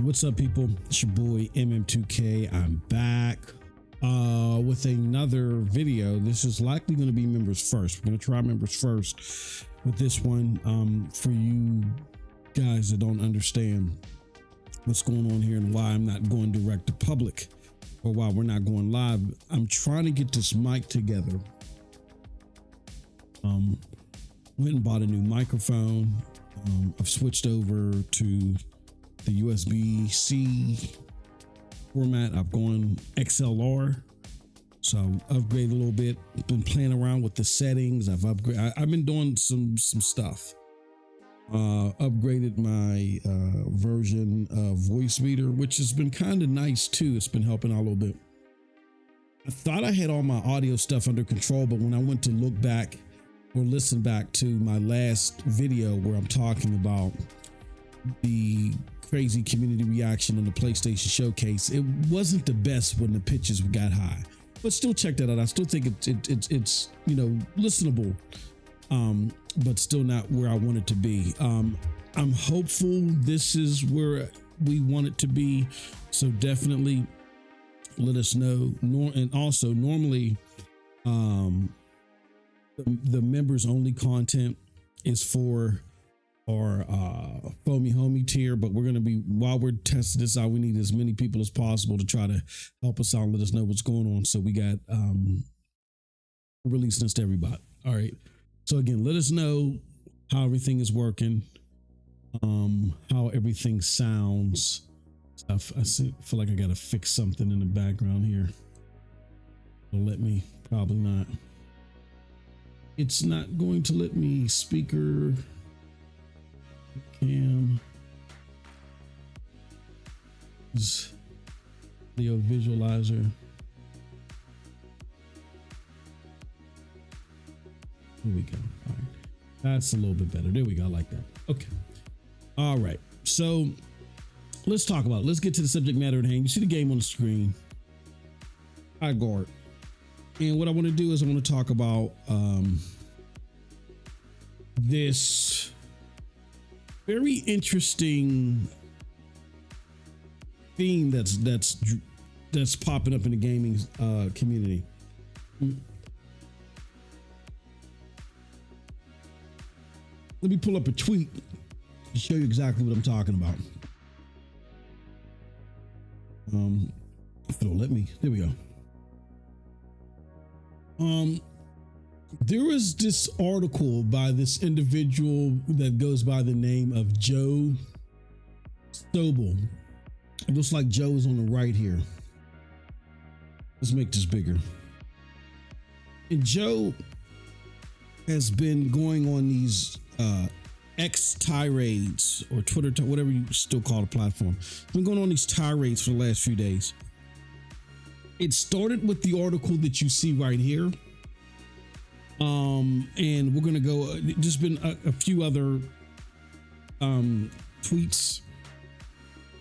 What's up, people? It's your boy MM2K. I'm back with another video. This is likely going to be members first. We're going to try members first with this one. For you guys that don't understand what's going on here and why I'm not going direct to public or why we're not going live, I'm trying to get this mic together. Went and bought a new microphone. I've switched over to the USB-C format. I've gone XLR, so I've upgraded a little bit. Been playing around with the settings. I've been doing some stuff. Upgraded my version of voice meter, which has been kind of nice too. It's been helping out a little bit. I thought I had all my audio stuff under control, but when I went to look back or listen back to my last video where I'm talking about the crazy community reaction on the PlayStation Showcase, it wasn't the best when the pitches got high, but still check that out. I still think it's listenable, but still not where I want it to be. I'm hopeful this is where we want it to be, so definitely let us know. And also, normally the members only content is for our foamy homie tier, but we're going to be, while we're testing this out, we need as many people as possible to try to help us out and let us know what's going on. So we got releasing this to everybody. All right, so again, let us know how everything is working, how everything sounds. I feel like I gotta fix something in the background here. It'll let me, probably not. It's not going to let me speaker cam video visualizer. Here we go. All right, that's a little bit better. There we go. I like that. Okay. All right. So let's talk about it. Let's get to the subject matter at hand. You see the game on the screen, HighGuard. And what I want to do is I want to talk about this very interesting theme that's popping up in the gaming community. Let me pull up a tweet to show you exactly what I'm talking about. If it'll let me, there we go. There was this article by this individual that goes by the name of Joe Sobel. It looks like Joe is on the right here. Let's make this bigger. And Joe has been going on these X tirades, or Twitter, whatever you still call the platform. He's been going on these tirades for the last few days. It started with the article that you see right here. And we're going to go, just been a few other tweets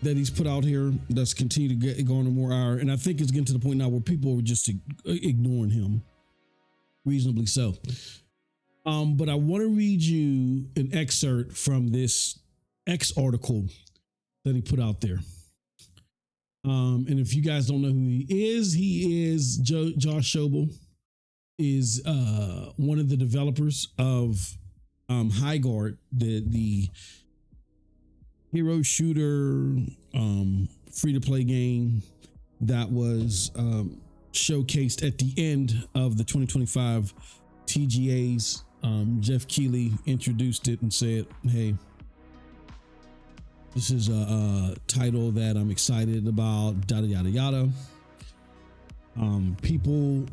that he's put out here that's continued to get going more hour. And I think it's getting to the point now where people are just ignoring him, reasonably so. But I want to read you an excerpt from this X article that he put out there. And if you guys don't know who he is Josh Sobel, is one of the developers of HighGuard, the hero shooter free-to-play game that was showcased at the end of the 2025 TGAs. Jeff Keighley introduced it and said, hey, this is a title that I'm excited about, yada, yada, yada. People,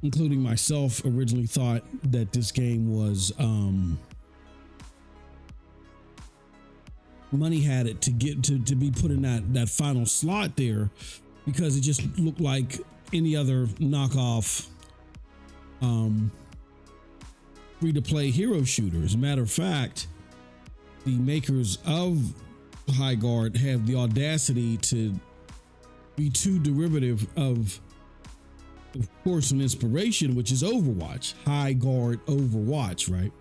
including myself, originally thought that this game was money had it to get to be put in that final slot there, because it just looked like any other knockoff free-to-play hero shooter. As a matter of fact, the makers of HighGuard have the audacity to be too derivative of course, an inspiration, which is Overwatch. HighGuard Overwatch, right?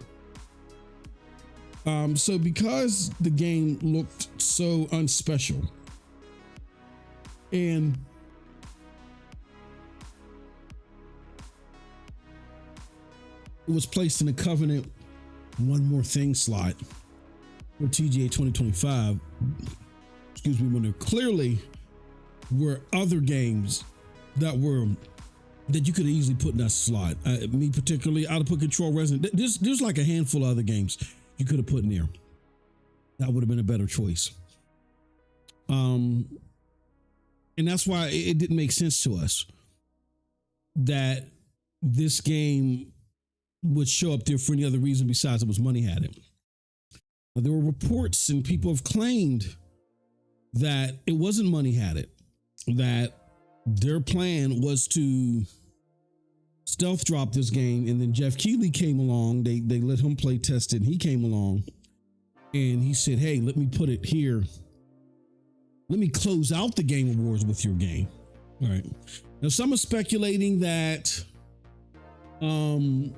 So because the game looked so unspecial and it was placed in a Covenant One More Thing slot for TGA 2025, when there clearly were other games that you could easily put in that slot. Me particularly, I'd have put Control Resident. There's like a handful of other games you could have put in there. That would have been a better choice. And that's why it didn't make sense to us that this game would show up there for any other reason besides it was money had it. Now, there were reports and people have claimed that it wasn't money had it, that their plan was to stealth drop this game, and then Jeff Keighley came along. They let him play test it, and he came along and he said, hey, let me put it here. Let me close out the Game Awards with your game. All right. Now, some are speculating that, the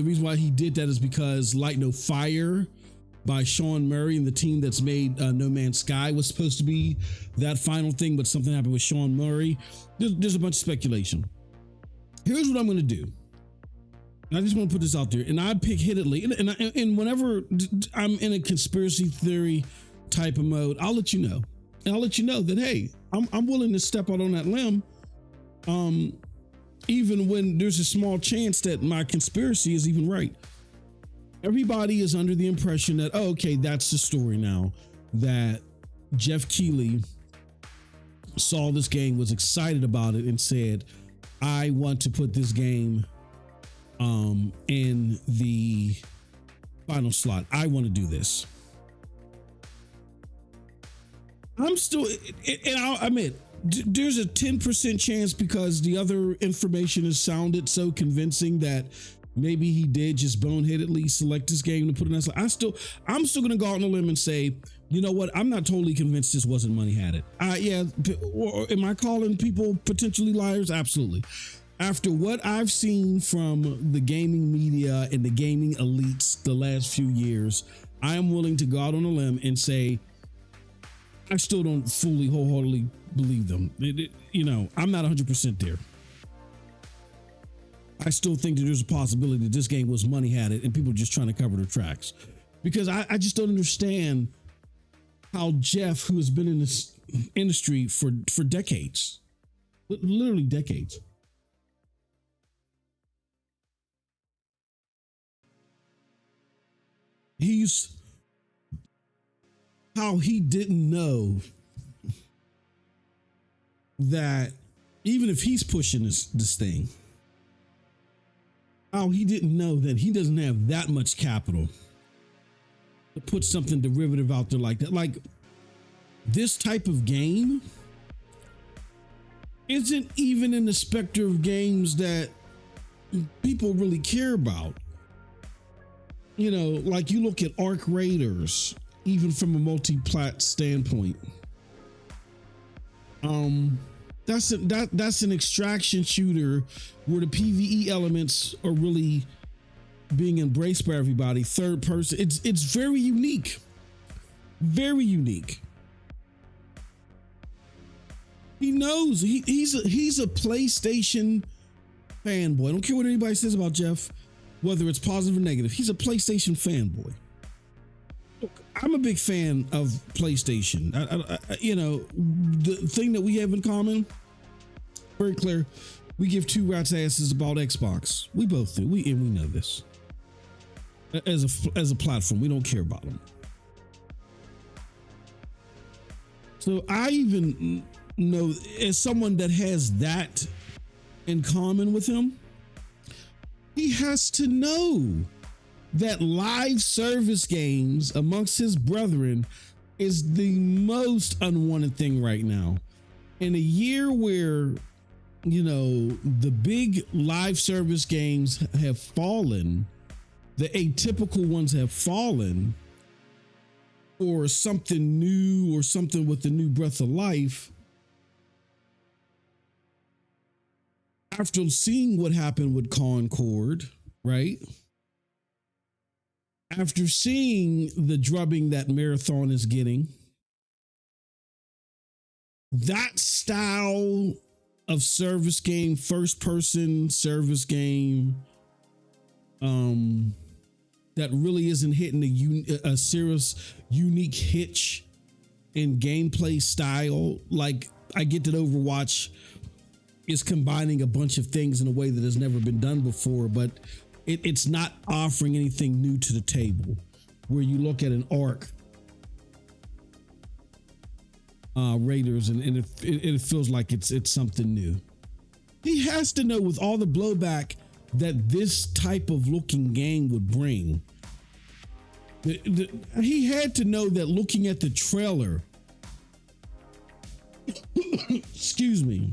reason why he did that is because Light No Fire by Sean Murray and the team that's made No Man's Sky was supposed to be that final thing, but something happened with Sean Murray. There's a bunch of speculation. Here's what I'm going to do. I just want to put this out there, and I pick hittedly, and whenever I'm in a conspiracy theory type of mode, I'll let you know, and I'll let you know that, hey, I'm willing to step out on that limb, even when there's a small chance that my conspiracy is even right. Everybody is under the impression that, oh, okay, that's the story now, that Jeff Keighley saw this game, was excited about it, and said, I want to put this game in the final slot. I want to do this. I'm still, and I'll admit, there's a 10% chance because the other information has sounded so convincing that maybe he did just boneheadedly select this game to put in that slot. I'm still going to go out on a limb and say, you know what? I'm not totally convinced this wasn't money had it. Or am I calling people potentially liars? Absolutely. After what I've seen from the gaming media and the gaming elites the last few years, I am willing to go out on a limb and say, I still don't fully wholeheartedly believe them. I'm not 100% there. I still think that there's a possibility that this game was money had it and people are just trying to cover their tracks, because I just don't understand how Jeff, who has been in this industry for decades, literally decades, how he didn't know that even if he's pushing this thing, how he didn't know that he doesn't have that much capital to put something derivative out there like that. Like, this type of game isn't even in the specter of games that people really care about. Like, you look at Arc Raiders, even from a multi-plat standpoint. That's an extraction shooter where the PvE elements are really being embraced by everybody. Third person, it's very unique, very unique. He knows he's a PlayStation fanboy. I don't care what anybody says about Jeff, whether it's positive or negative. He's a PlayStation fanboy. Look, I'm a big fan of PlayStation. The thing that we have in common, very clear, we give two rats' asses about Xbox. We both do. We know this. As a platform, we don't care about them. So I even know, as someone that has that in common with him, he has to know that live service games amongst his brethren is the most unwanted thing right now. In a year where, the big live service games have fallen, the atypical ones have fallen, or something new or something with a new breath of life. After seeing what happened with Concord, right? After seeing the drubbing that Marathon is getting, that style of service game, first person service game, that really isn't hitting a serious unique hitch in gameplay style. Like, I get that Overwatch is combining a bunch of things in a way that has never been done before, but it's not offering anything new to the table. Where you look at an Arc Raiders and it feels like it's something new. He has to know, with all the blowback that this type of looking game would bring, he had to know that looking at the trailer, excuse me,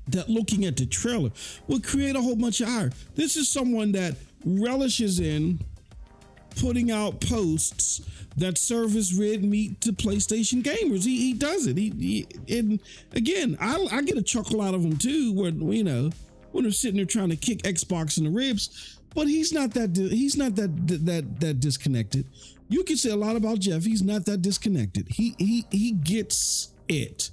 that looking at the trailer would create a whole bunch of ire. This is someone that relishes in putting out posts that serve as red meat to PlayStation gamers. He does it. And again, I get a chuckle out of him too, when, you know, when they're sitting there trying to kick Xbox in the ribs. But he's not that disconnected. You can say a lot about Jeff. He's not that disconnected. He gets it.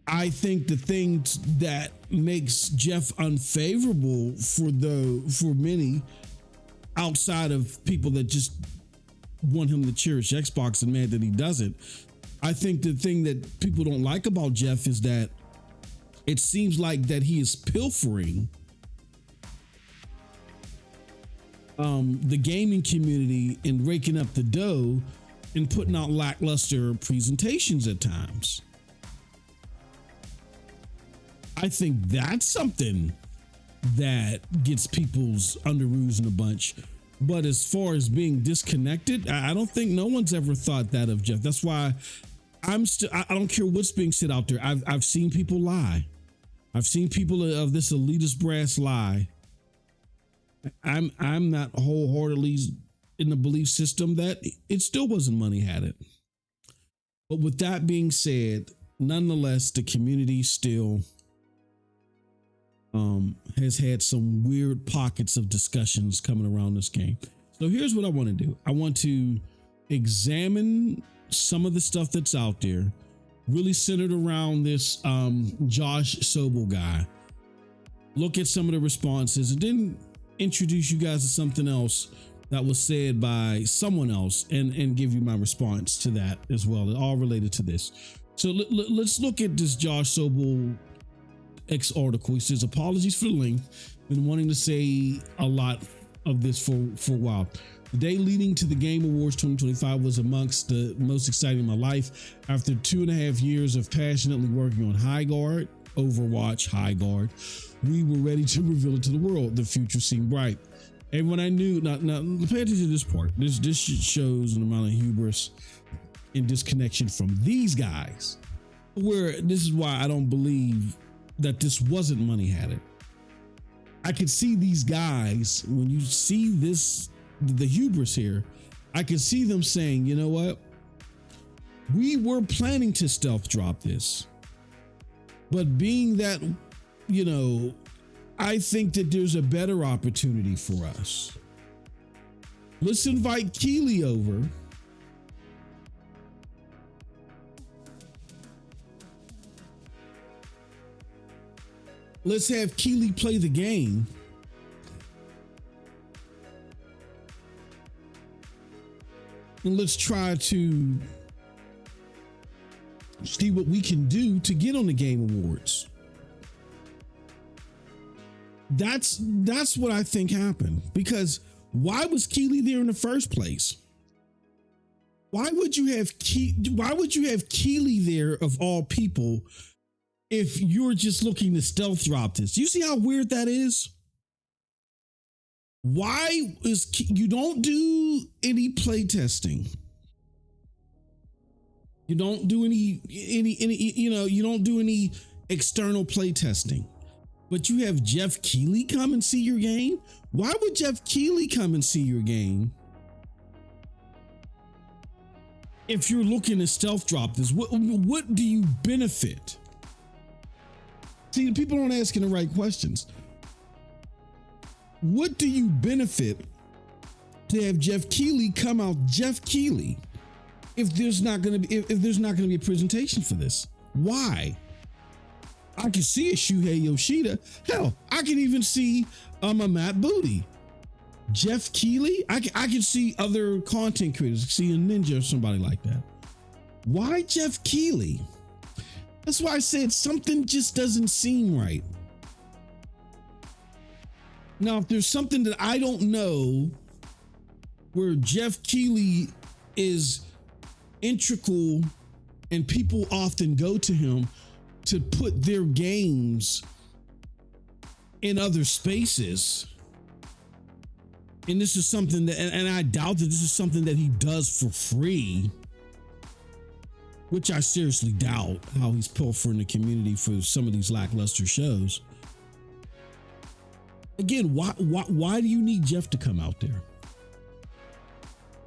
I think the thing that makes Jeff unfavorable for many, outside of people that just want him to cherish Xbox and mad that he doesn't, I think the thing that people don't like about Jeff is that it seems like that he is pilfering the gaming community and raking up the dough and putting out lackluster presentations at times. I think that's something that gets people's underoos in a bunch. But as far as being disconnected, I don't think no one's ever thought that of Jeff. That's why I don't care what's being said out there. I've seen people lie. I've seen people of this elitist brass lie. I'm not wholeheartedly in the belief system that it still wasn't money had it. But with that being said, nonetheless, the community still has had some weird pockets of discussions coming around this game. So here's what I want to do. I want to examine some of the stuff that's out there, really centered around this Josh Sobel guy. Look at some of the responses and then introduce you guys to something else that was said by someone else and give you my response to that as well, all related to this. So let's look at this Josh Sobel X article. He says, apologies for the length. Been wanting to say a lot of this for a while. The day leading to the Game Awards 2025 was amongst the most exciting in my life. After 2.5 years of passionately working on HighGuard, Overwatch, HighGuard, we were ready to reveal it to the world. The future seemed bright. Everyone I knew, now pay attention to this part. This shows an amount of hubris and disconnection from these guys, where this is why I don't believe that this wasn't money had it. I could see these guys, when you see this, the hubris here, I could see them saying, you know what? We were planning to stealth drop this, but being that, you know, I think that there's a better opportunity for us. Let's invite Keeley over. Let's have Keeley play the game. And let's try to see what we can do to get on the Game Awards. That's what I think happened. Because why was Keeley there in the first place? Why would you have Keeley there of all people if you're just looking to stealth drop this? You see how weird that is? Why is you don't do any play testing? You don't do any you don't do any external play testing. But you have Jeff Keeley come and see your game? Why would Jeff Keeley come and see your game if you're looking to stealth drop this? What do you benefit? See, the people aren't asking the right questions. What do you benefit to have Jeff Keighley come out Jeff Keighley if there's not going to be if there's not going to be a presentation for this? Why? I can see a Shuhei Yoshida. Hell, I can even see a Matt Booty. Jeff Keighley, I can see other content creators, see a Ninja or somebody like that. Why Jeff Keighley? That's why I said something just doesn't seem right. Now, if there's something that I don't know where Jeff Keighley is integral and people often go to him to put their games in other spaces, and this is something that, and I doubt that this is something that he does for free, which I seriously doubt how he's pilfering the community for some of these lackluster shows. Again, why do you need Jeff to come out there?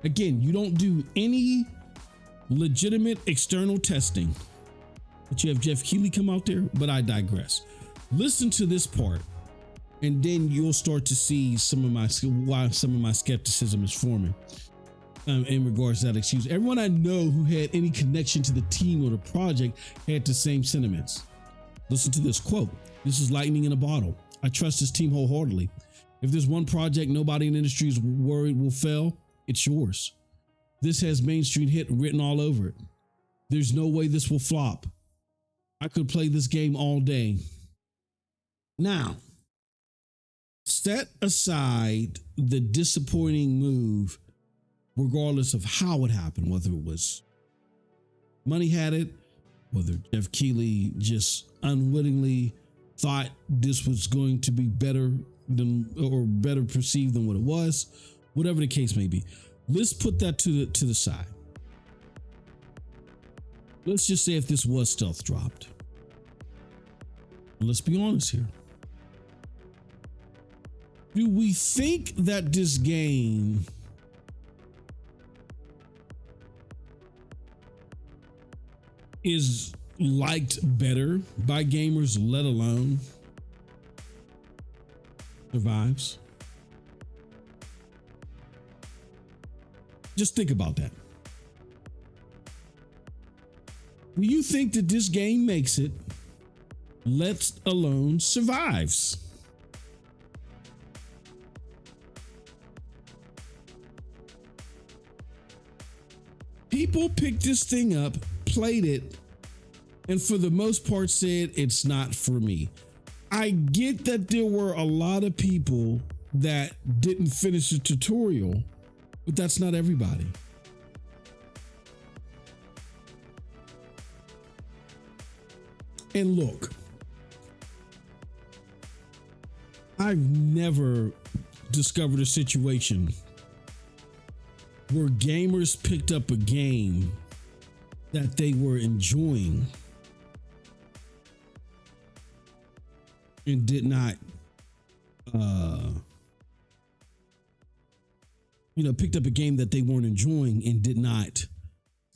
Again, you don't do any legitimate external testing, but you have Jeff Keighley come out there. But I digress. Listen to this part, and then you'll start to see why some of my skepticism is forming in regards to that excuse. Everyone I know who had any connection to the team or the project had the same sentiments. Listen to this quote. This is lightning in a bottle. I trust this team wholeheartedly. If there's one project nobody in the industry is worried will fail, it's yours. This has Main Street hit written all over it. There's no way this will flop. I could play this game all day. Now, set aside the disappointing move, regardless of how it happened, whether it was money had it, whether Jeff Keighley just unwittingly thought this was going to be better than, or better perceived than what it was, whatever the case may be. Let's put that to the side. Let's just say if this was stealth dropped. Let's be honest here. Do we think that this game is liked better by gamers, let alone survives? Just think about that. Do you think that this game makes it, let alone survives? People picked this thing up, played it, and for the most part said it's not for me. I get that there were a lot of people that didn't finish the tutorial, but that's not everybody. And look, I've never discovered a situation where gamers picked up a game that they were enjoying and did not, picked up a game that they weren't enjoying and did not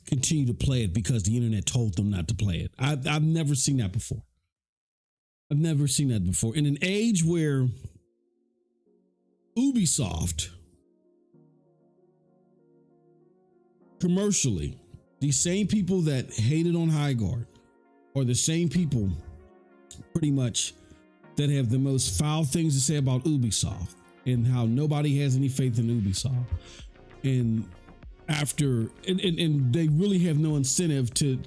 continue to play it because the internet told them not to play it. I've never seen that before. I've never seen that before. In an age where Ubisoft commercially, these same people that hated on HighGuard are the same people pretty much that have the most foul things to say about Ubisoft and how nobody has any faith in Ubisoft. And they really have no incentive to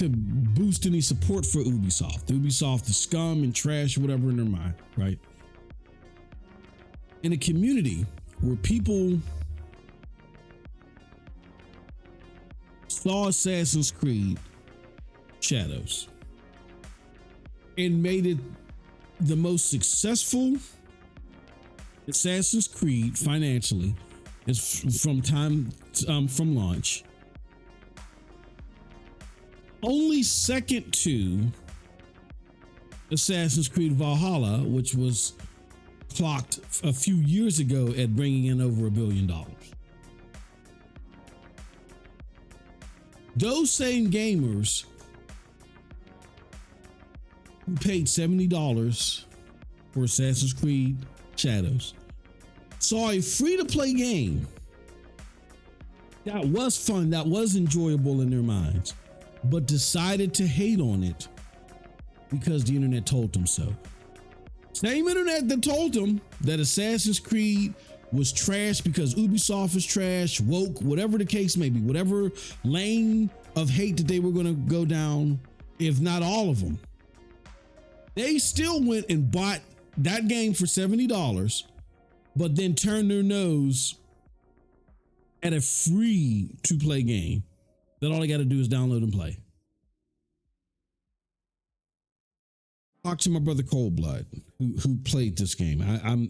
boost any support for Ubisoft. Ubisoft is scum and trash, whatever in their mind, right? In a community where people saw Assassin's Creed Shadows and made it the most successful Assassin's Creed financially is from launch, only second to Assassin's Creed Valhalla, which was clocked a few years ago at bringing in over $1 billion. Those same gamers who paid $70 for Assassin's Creed Shadows saw a free-to-play game that was fun, that was enjoyable in their minds, but decided to hate on it because the internet told them so. Same internet that told them that Assassin's Creed was trash because Ubisoft is trash, woke, whatever the case may be, whatever lane of hate that they were going to go down, if not all of them. They still went and bought that game for $70, but then turned their nose at a free to play game that all they got to do is download and play. Talk to my brother Coldblood, who played this game. I'm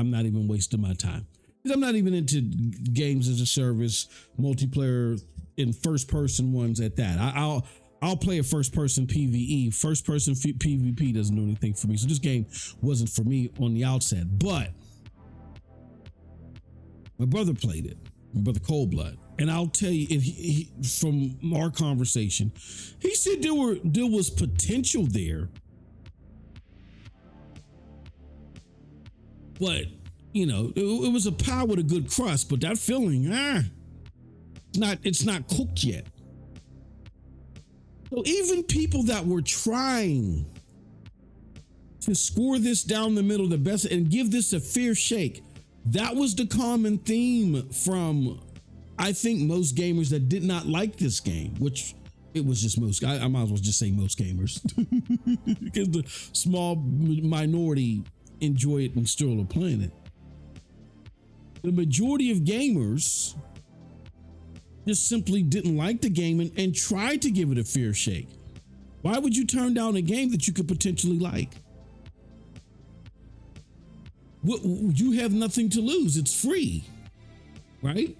not even wasting my time because I'm not even into games as a service, multiplayer in first person ones at that. I'll play a first person PvE. First person PvP doesn't do anything for me. So this game wasn't for me on the outset, but my brother played it, my brother Coldblood. And I'll tell you, from our conversation, he said there was potential there, but it was a pie with a good crust. But that feeling, it's not cooked yet. So even people that were trying to score this down the middle, the best, and give this a fair shake, that was the common theme from, I think, most gamers that did not like this game, which it was just most. I might as well just say most gamers because the small minority enjoy it and still are playing it. The majority of gamers just simply didn't like the game and tried to give it a fair shake. Why would you turn down a game that you could potentially like? You have nothing to lose. It's free, right?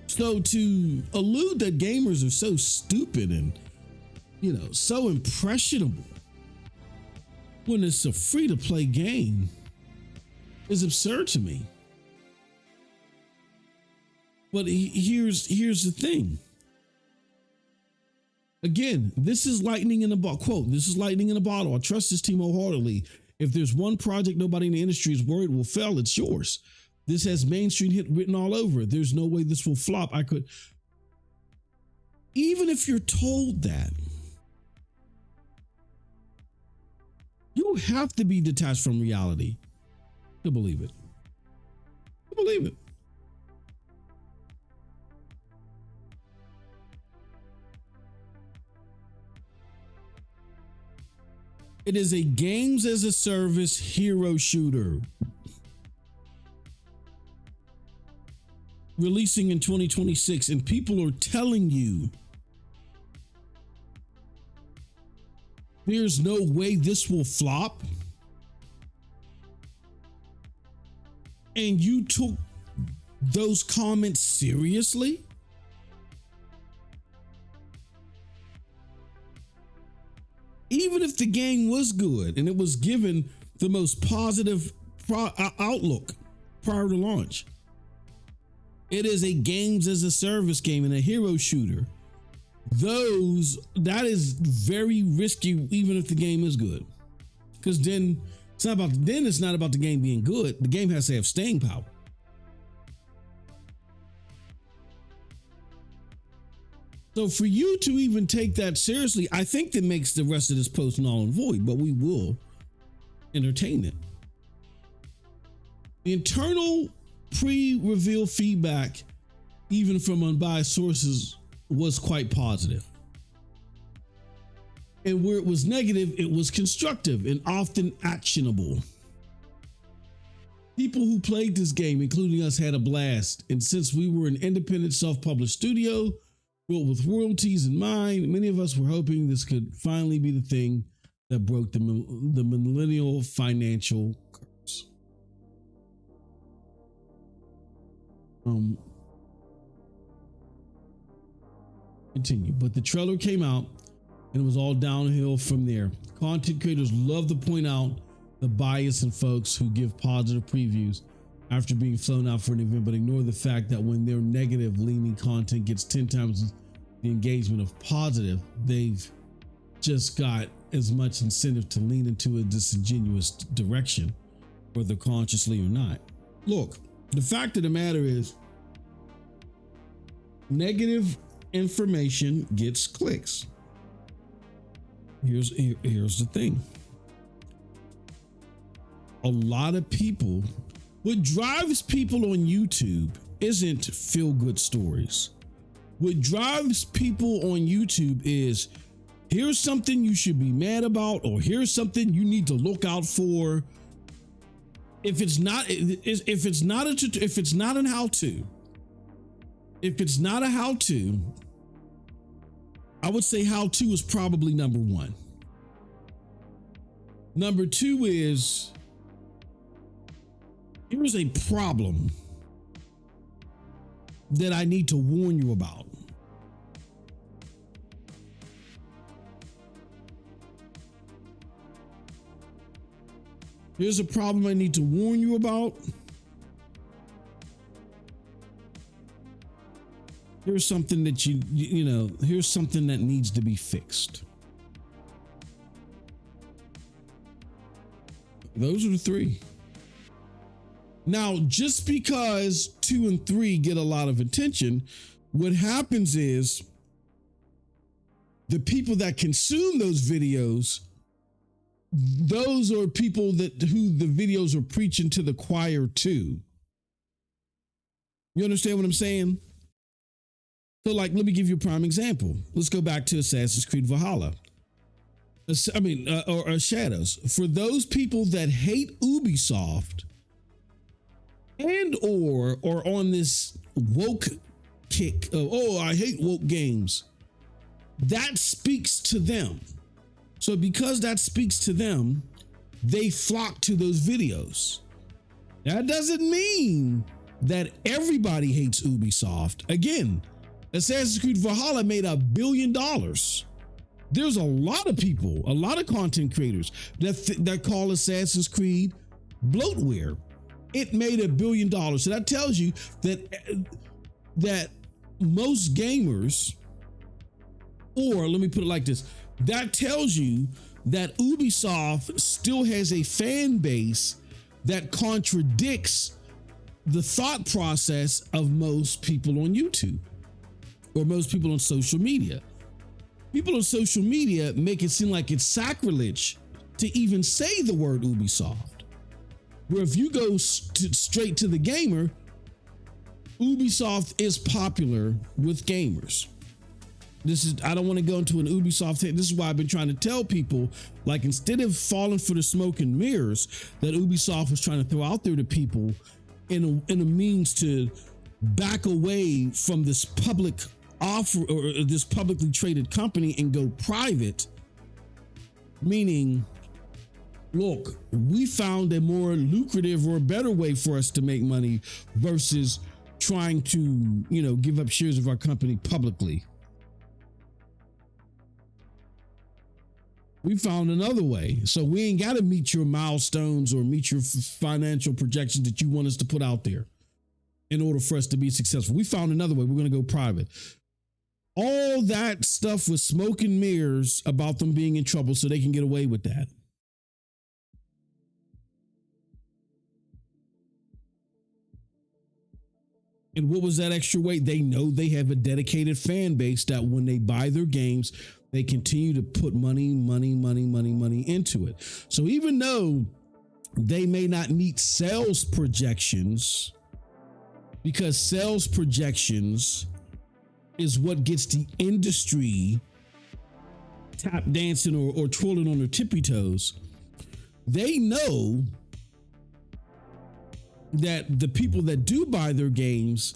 So to allude that gamers are so stupid and, so impressionable when it's a free to play game is absurd to me. But here's the thing. Again, this is lightning in a bottle. Quote, this is lightning in a bottle. I trust this team wholeheartedly. If there's one project nobody in the industry is worried will fail, it's yours. This has mainstream hit written all over it. There's no way this will flop. Even if you're told that, you have to be detached from reality to believe it. To believe it. It is a games as a service hero shooter. Releasing in 2026, and people are telling you there's no way this will flop. And you took those comments seriously? Even if the game was good and it was given the most positive outlook prior to launch, it is a games as a service game and a hero shooter. That is very risky, even if the game is good, because then it's not about the game being good. The game has to have staying power. So for you to even take that seriously, I think that makes the rest of this post null and void, but we will entertain it. The internal pre-reveal feedback, even from unbiased sources, was quite positive. And where it was negative, it was constructive and often actionable. People who played this game, including us, had a blast. And since we were an independent self-published studio built with royalties in mind, many of us were hoping this could finally be the thing that broke the millennial financial curse. Continue. But the trailer came out and it was all downhill from there. Content creators love to point out the bias in folks who give positive previews after being flown out for an event, but ignore the fact that when their negative leaning content gets 10 times the engagement of positive, they've just got as much incentive to lean into a disingenuous direction. whether consciously or not. Look, the fact of the matter is, negative information gets clicks. Here's the thing. A lot of people, what drives people on YouTube isn't feel-good stories. What drives people on YouTube is, here's something you should be mad about, or here's something you need to look out for. If it's not a how-to, I would say how-to is probably number one. Number two is, here's a problem that I need to warn you about. Here's a problem I need to warn you about. Here's something that here's something that needs to be fixed. Those are the three. Now, just because 2 and 3 get a lot of attention, what happens is the people that consume those videos, those are people who the videos are preaching to the choir to. You understand what I'm saying? So, like, let me give you a prime example. Let's go back to Assassin's Creed Valhalla. Or Shadows. For those people that hate Ubisoft and or on this woke kick of, oh, I hate woke games, that speaks to them. So because that speaks to them, they flock to those videos. That doesn't mean that everybody hates Ubisoft. Again, Assassin's Creed Valhalla made $1 billion. There's a lot of people, a lot of content creators that call Assassin's Creed bloatware. It made $1 billion. So that tells you that most gamers, or let me put it like this, that tells you that Ubisoft still has a fan base that contradicts the thought process of most people on YouTube or most people on social media. People on social media make it seem like it's sacrilege to even say the word Ubisoft. Where if you go straight to the gamer, Ubisoft is popular with gamers. I don't want to go into an Ubisoft thing. This is why I've been trying to tell people, like, instead of falling for the smoke and mirrors that Ubisoft was trying to throw out there to people in a means to back away from this public offer or this publicly traded company and go private, meaning, look, we found a more lucrative or better way for us to make money versus trying to, give up shares of our company publicly. We found another way. So we ain't got to meet your milestones or meet your financial projections that you want us to put out there in order for us to be successful. We found another way. We're going to go private. All that stuff was smoke and mirrors about them being in trouble so they can get away with that. And what was that extra weight? They know they have a dedicated fan base that when they buy their games, they continue to put money into it. So even though they may not meet sales projections, because sales projections is what gets the industry tap dancing or twirling on their tippy toes, they know that the people that do buy their games,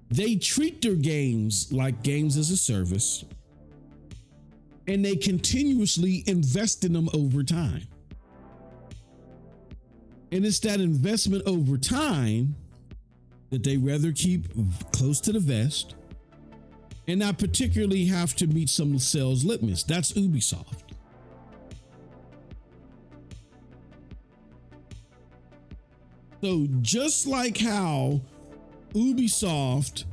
they treat their games like games as a service, and they continuously invest in them over time. And it's that investment over time that they rather keep close to the vest and not particularly have to meet some sales litmus. That's Ubisoft. So just like how Ubisoft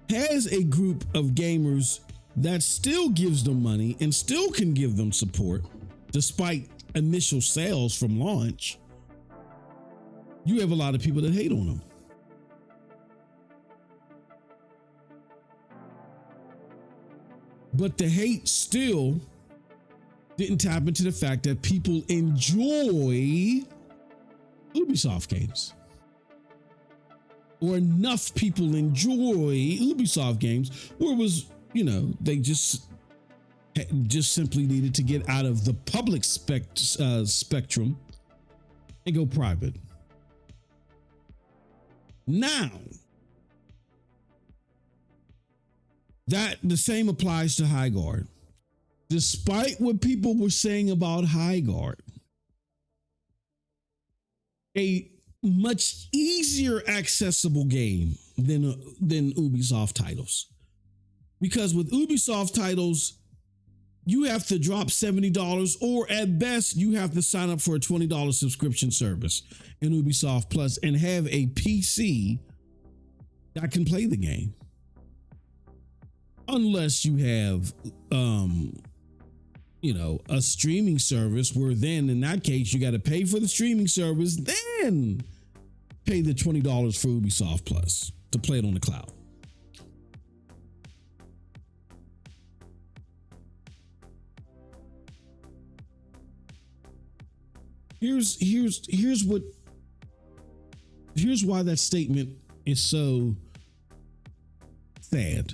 has a group of gamers that still gives them money and still can give them support despite initial sales from launch, you have a lot of people that hate on them. But the hate still didn't tap into the fact that people enjoy Ubisoft games. Or enough people enjoy Ubisoft games where it was, they just simply needed to get out of the public spectrum and go private. Now, that the same applies to HighGuard. Despite what people were saying about HighGuard, a much easier accessible game than Ubisoft titles. Because with Ubisoft titles, you have to drop $70, or at best, you have to sign up for a $20 subscription service in Ubisoft Plus and have a PC that can play the game. Unless you have, a streaming service where then in that case, you got to pay for the streaming service, then pay the $20 for Ubisoft Plus to play it on the cloud. Here's why that statement is so sad.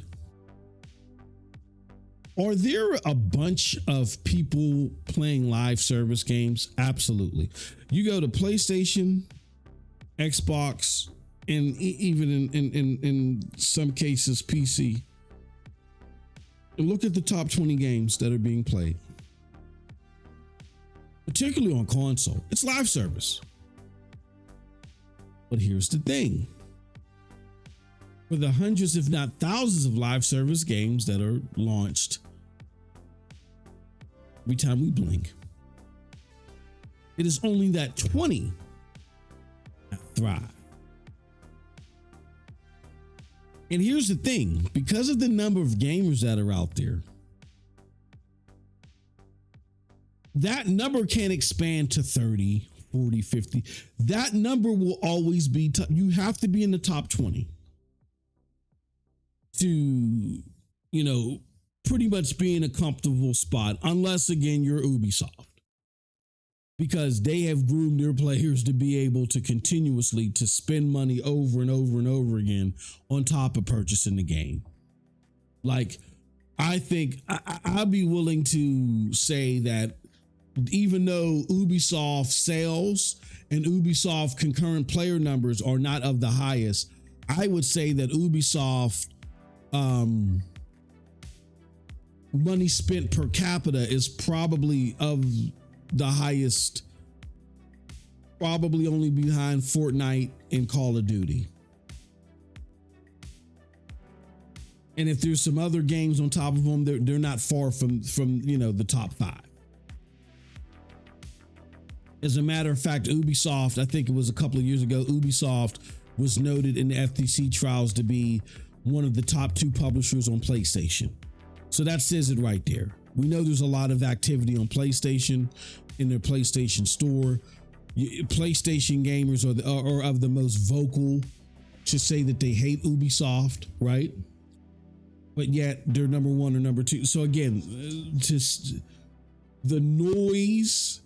Are there a bunch of people playing live service games? Absolutely. You go to PlayStation, Xbox, and even in some cases PC, and look at the top 20 games that are being played. Particularly on console, it's live service. But here's the thing. For the hundreds, if not thousands of live service games that are launched every time we blink, it is only that 20 that thrive. And here's the thing, because of the number of gamers that are out there, that number can expand to 30, 40, 50. That number will always be, you have to be in the top 20 to, pretty much be in a comfortable spot, unless again, you're Ubisoft, because they have groomed their players to be able to continuously to spend money over and over and over again on top of purchasing the game. Like, I think I'd be willing to say that even though Ubisoft sales and Ubisoft concurrent player numbers are not of the highest, I would say that Ubisoft money spent per capita is probably of the highest, probably only behind Fortnite and Call of Duty. And if there's some other games on top of them, they're not far from the top 5. As a matter of fact, Ubisoft, I think it was a couple of years ago, Ubisoft was noted in the FTC trials to be one of the top 2 publishers on PlayStation. So that says it right there. We know there's a lot of activity on PlayStation in their PlayStation store. PlayStation gamers are of the most vocal to say that they hate Ubisoft, right? But yet they're number 1 or number 2. So again, just the noise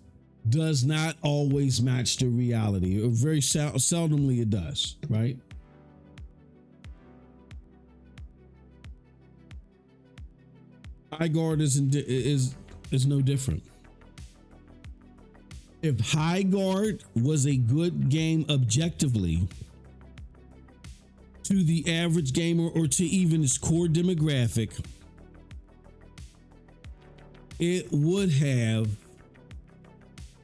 does not always match the reality. Very seldomly it does, right? HighGuard is no different. If HighGuard was a good game objectively to the average gamer or to even its core demographic, it would have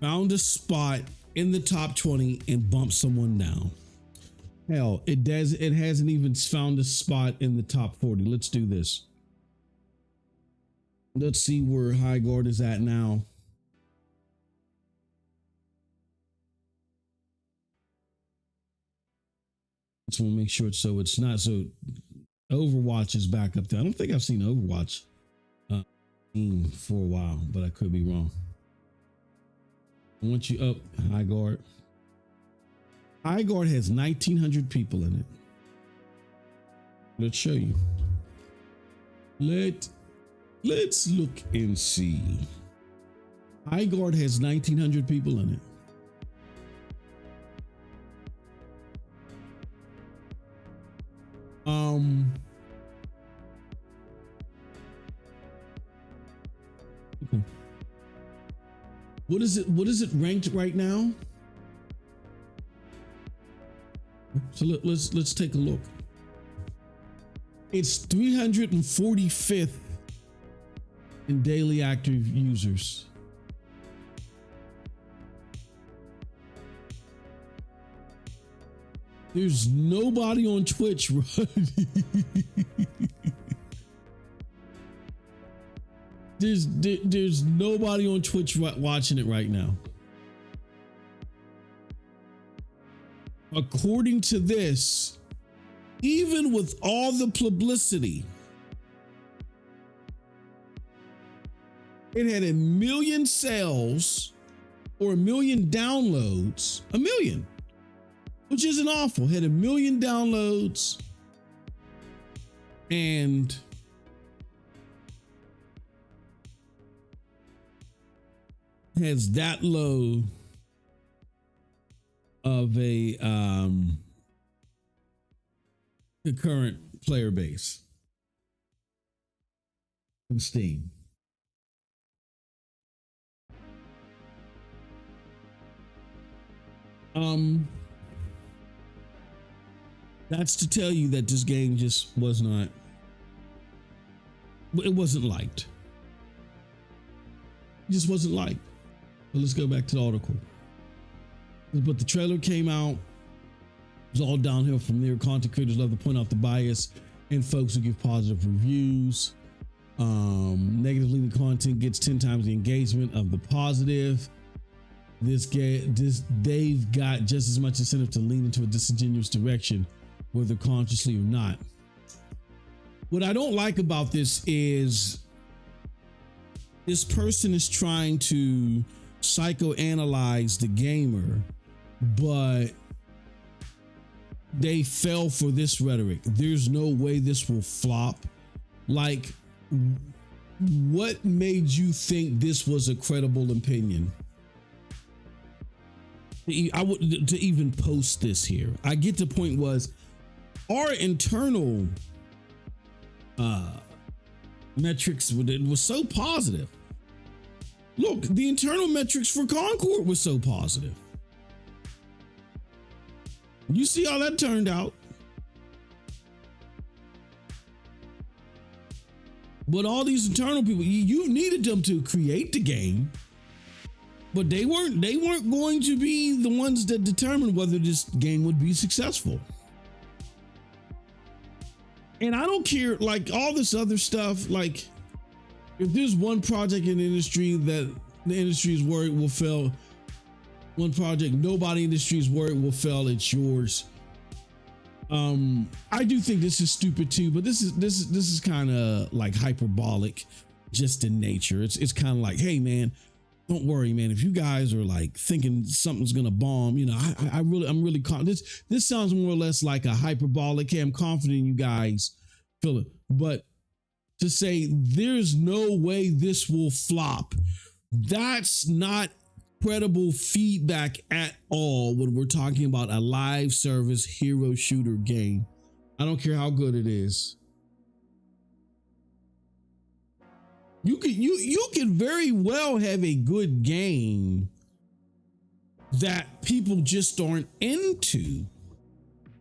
found a spot in the top 20 and bumped someone down. Hell, it hasn't even found a spot in the top 40. Let's do this. Let's see where HighGuard is at now. Just want to make sure it's not. So Overwatch is back up there. I don't think I've seen Overwatch for a while, but I could be wrong. I want you up, HighGuard. HighGuard has 1,900 people in it. Let's show you. Let's look and see. HighGuard has 1,900 people in it. Okay. What is it ranked right now? So let's take a look. It's 345th in daily active users. There's nobody on Twitch, right? There's nobody on Twitch watching it right now. According to this, even with all the publicity, it had 1 million sales or 1 million downloads, 1 million, which isn't awful. Had 1 million downloads and has that low of a the current player base on Steam. That's to tell you that this game just was not, it wasn't liked. It just wasn't liked. But let's go back to the article. But the trailer came out. It was all downhill from there. Content creators love to point out the bias and folks who give positive reviews. Negative leaning content gets 10 times the engagement of the positive. They've got just as much incentive to lean into a disingenuous direction, whether consciously or not. What I don't like about this is this person is trying to psychoanalyze the gamer, but they fell for this rhetoric. There's no way this will flop. Like, what made you think this was a credible opinion? I would to even post this here. I get the point was our internal metrics was so positive. Look, the internal metrics for Concord was so positive. You see how that turned out. But all these internal people, you needed them to create the game, but they weren't going to be the ones that determined whether this game would be successful. And I don't care, like all this other stuff, like if there's one project in the industry that the industry is worried will fail, one project nobody in the industry is worried will fail, it's yours. I do think this is stupid too, but this is kind of like hyperbolic just in nature. It's kind of like, hey man, don't worry, man. If you guys are like thinking something's gonna bomb, you know, I'm really confident. This sounds more or less like a hyperbolic. Hey, I'm confident you guys feel it, but to say there's no way this will flop, that's not credible feedback at all when we're talking about a live service hero shooter game. I don't care how good it is. You can very well have a good game that people just aren't into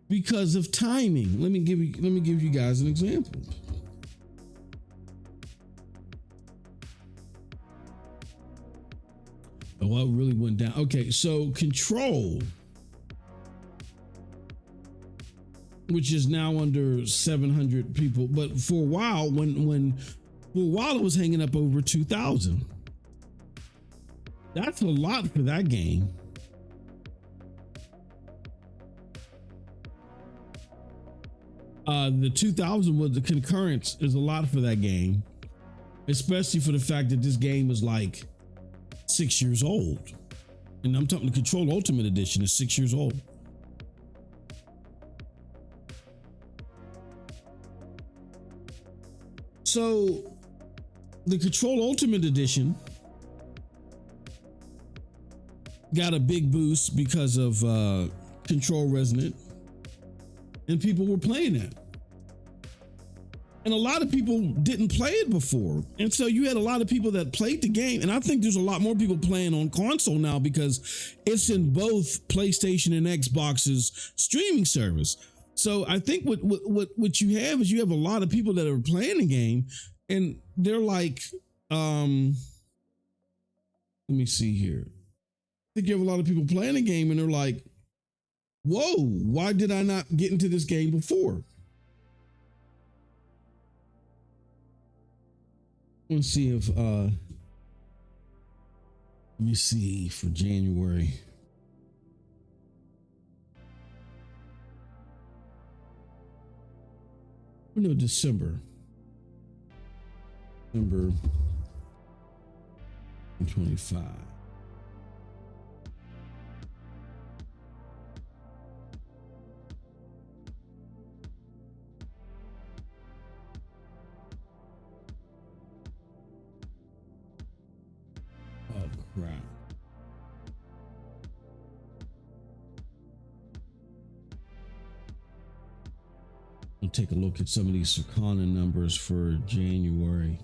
because of timing. Let me give you guys an example. Oh, it really went down. Okay, so Control, which is now under 700 people, but for a while, it was hanging up over 2,000. That's a lot for that game. The 2,000 with the concurrence is a lot for that game, especially for the fact that this game is like 6 years old. And I'm talking the Control Ultimate Edition is 6 years old. So the Control Ultimate Edition got a big boost because of Control Resonant, and people were playing that. And a lot of people didn't play it before. And so you had a lot of people that played the game. And I think there's a lot more people playing on console now because it's in both PlayStation and Xbox's streaming service. So I think what you have is you have a lot of people that are playing the game, and they're like, let me see here. I think you have a lot of people playing the game and they're like, whoa, why did I not get into this game before? Let's see if let me see for January. No, December 25. Oh crap. I'll take a look at some of these Circana numbers for January.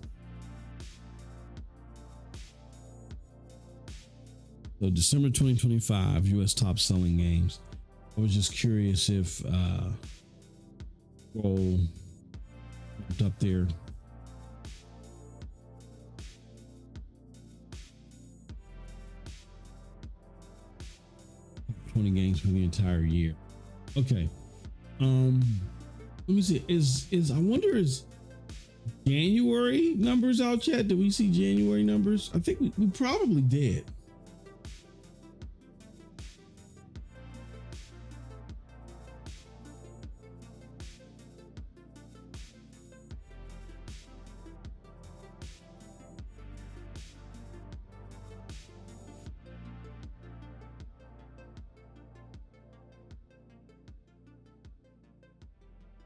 So December 2025, US top selling games. I was just curious if Roll up there. Games for the entire year. Okay. Let me see. Is I wonder, is January numbers out yet? Did we see January numbers? I think we probably did.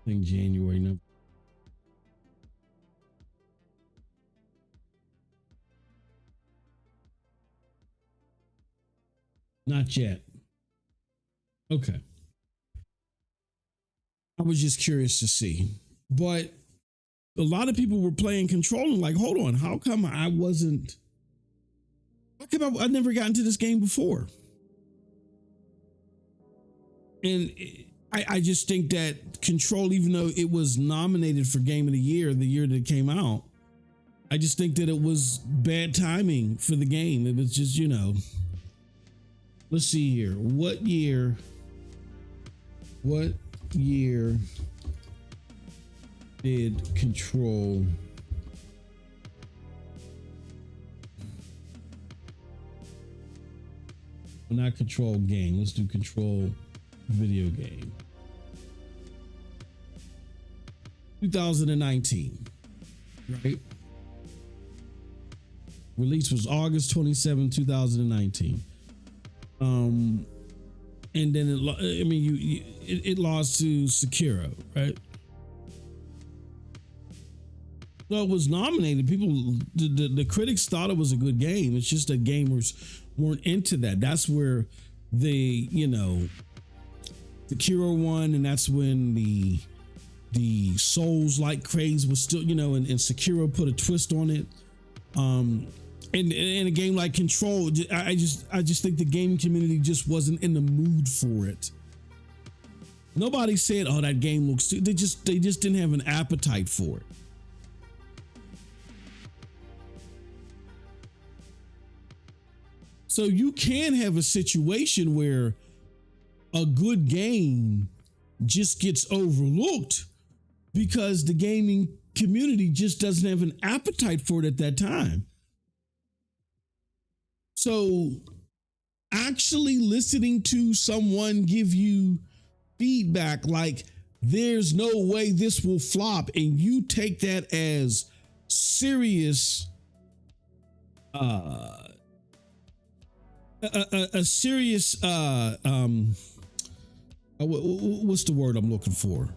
I think January number. Not yet. Okay. I was just curious to see. But a lot of people were playing Control and like, hold on, how come I never got into this game before? And I just think that Control, even though it was nominated for Game of the year that it came out, I just think that it was bad timing for the game. It was just, let's see here. What year did Control not Control game. Let's do Control video game. 2019, right? Release was August 27, 2019. And then it lost to Sekiro, right? Well, it was nominated. People, the critics thought it was a good game. It's just that gamers weren't into that. That's where Sekiro won, and that's when the Souls-like craze was still, and Sekiro put a twist on it. And a game like Control, I just think the gaming community just wasn't in the mood for it. Nobody said, "Oh, that game looks." They just didn't have an appetite for it. So you can have a situation where a good game just gets overlooked because the gaming community just doesn't have an appetite for it at that time. So actually listening to someone give you feedback like, there's no way this will flop, and you take that as serious, a serious, what's the word I'm looking for?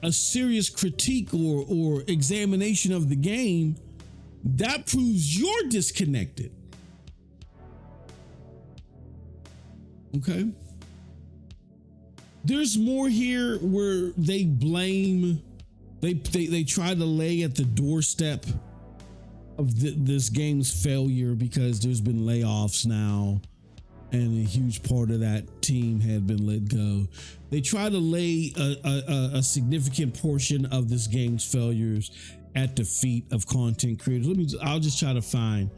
a serious critique or examination of the game, that proves you're disconnected. Okay. There's more here where they blame, they try to lay at the doorstep of this game's failure because there's been layoffs now and a huge part of that team had been let go. They try to lay a significant portion of this game's failures at the feet of content creators. I'll just try to find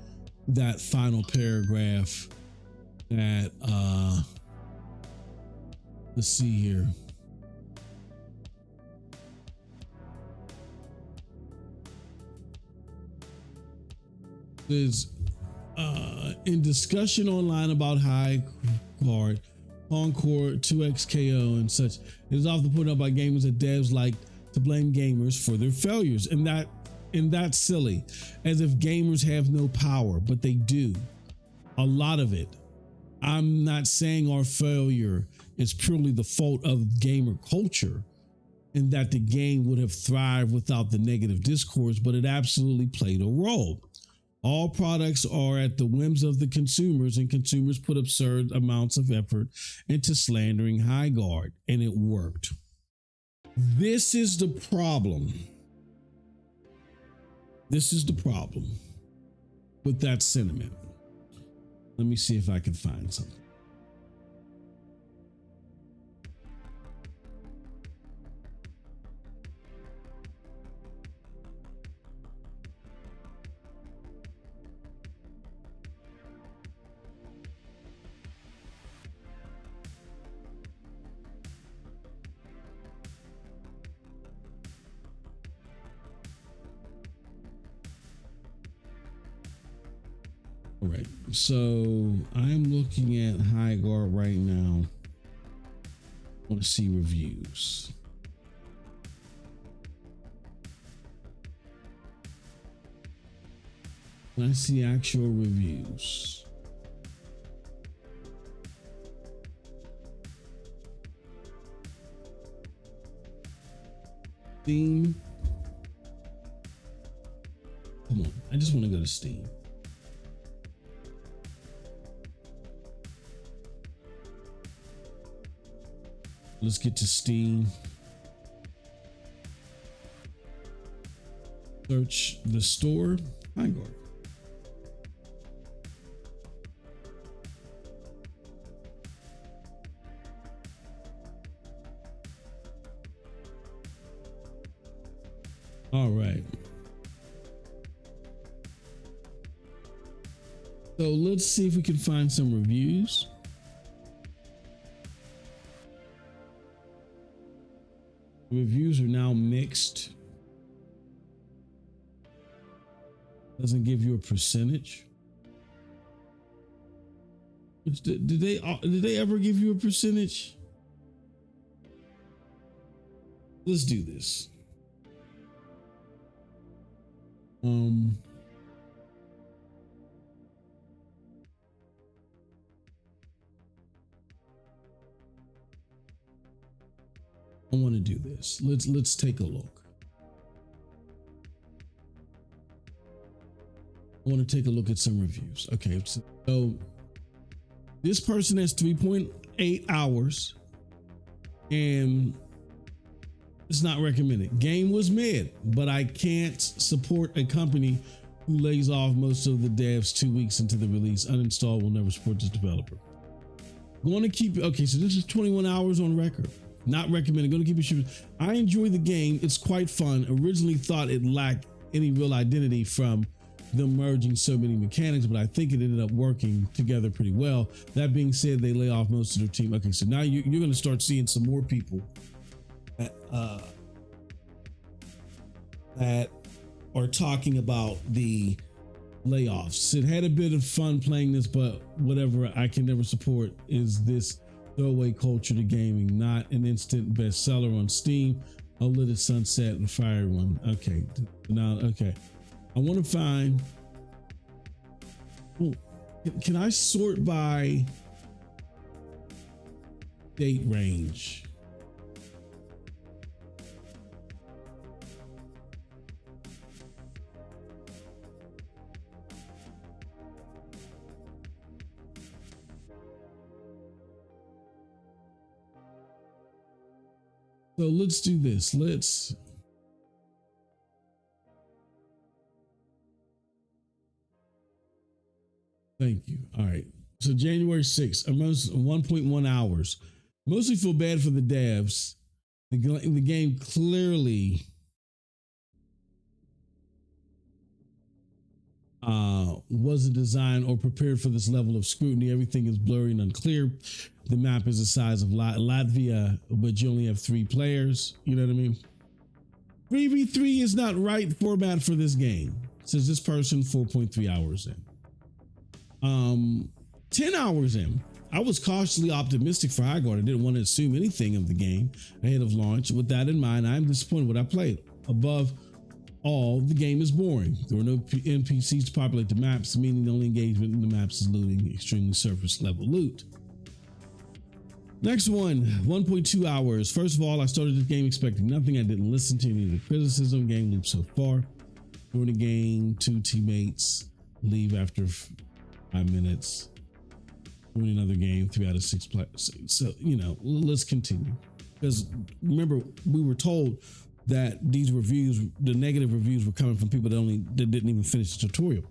that final paragraph that let's see here. There's in discussion online about HighGuard, Encore, 2XKO, and such, it is often put up by gamers that devs like to blame gamers for their failures, and that's silly, as if gamers have no power, but they do. A lot of it. I'm not saying our failure is purely the fault of gamer culture and that the game would have thrived without the negative discourse, but it absolutely played a role. All products are at the whims of the consumers, and consumers put absurd amounts of effort into slandering HighGuard, and it worked. This is the problem. This is the problem with that sentiment. Let me see if I can find something. All right, so I'm looking at HighGuard right now. I want to see reviews. I see actual reviews. Steam. Come on, I just want to go to Steam. Let's get to Steam. Search the store, HighGuard. All right. So let's see if we can find some reviews. Reviews are now mixed. Doesn't give you a percentage. Did they ever give you a percentage? Let's do this. I want to do this. Let's take a look. I want to take a look at some reviews. Okay, so this person has 3.8 hours and it's not recommended. Game was mid, but I can't support a company who lays off most of the devs 2 weeks into the release. Uninstall, will never support this developer. Going to keep, okay, so this is 21 hours on record. Not recommended. Going to keep it shooting. I enjoy the game. It's quite fun. Originally thought it lacked any real identity from them merging so many mechanics, but I think it ended up working together pretty well. That being said, they lay off most of their team. Okay, so now you're going to start seeing some more people that are talking about the layoffs. It had a bit of fun playing this, but whatever I can never support is this throwaway culture to gaming, not an instant bestseller on Steam. I'll let it sunset and fire one. Okay, now, okay. I want to find, oh, can I sort by date range? So let's do this. Thank you. All right. So January 6th, almost 1.1 hours. Mostly feel bad for the devs. The game clearly wasn't designed or prepared for this level of scrutiny. Everything is blurry and unclear. The map is the size of Latvia, but you only have 3 players. You know what I mean? 3v3 is not right format for this game. Says this person 4.3 hours in. 10 hours in. I was cautiously optimistic for HighGuard. I didn't want to assume anything of the game ahead of launch. With that in mind, I'm disappointed with what I played. Above all, the game is boring. There were no NPCs to populate the maps, meaning the only engagement in the maps is looting extremely surface level loot. Next one, 1.2 hours. First of all, I started this game expecting nothing. I didn't listen to any of the criticism. Game loop so far. During the game, 2 teammates leave after 5 minutes. Doing another game, 3 out of 6 players. So, let's continue. Because remember, we were told that these reviews, the negative reviews, were coming from people that didn't even finish the tutorial.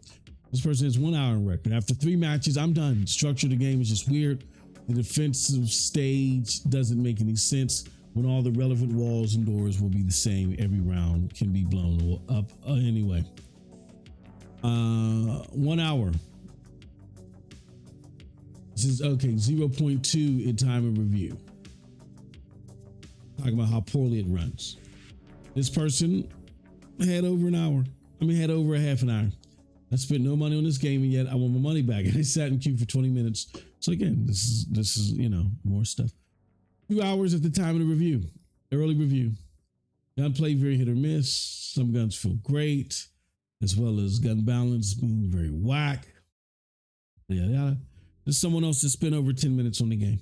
This person has 1 hour in record. After 3 matches, I'm done. The structure of the game is just weird. The defensive stage doesn't make any sense when all the relevant walls and doors will be the same. Every round can be blown up anyway. 1 hour. This is okay, 0.2 in time of review. Talking about how poorly it runs. This person had over an hour. Had over a half an hour. I spent no money on this game, and yet I want my money back. I sat in queue for 20 minutes. So again, this is more stuff. 2 hours at the time of the review. Early review. Gunplay very hit or miss. Some guns feel great, as well as gun balance being very whack. Yada yada. There's someone else that spent over 10 minutes on the game.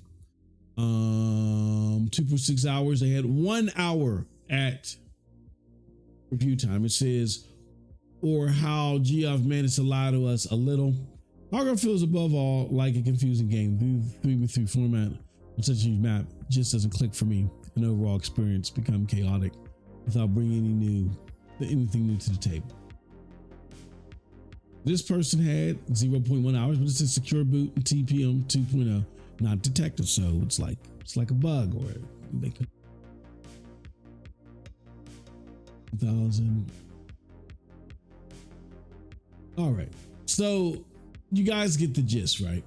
2.6 hours. They had 1 hour at review time. It says, or how Geoff managed to lie to us a little. HighGuard feels above all like a confusing game. 3v3 format on such a huge map just doesn't click for me. An overall experience become chaotic without bringing anything new to the table. This person had 0.1 hours, but it's a secure boot and TPM 2.0, not detected. So it's like a bug, or they could 1,000. All right. So you guys get the gist, right?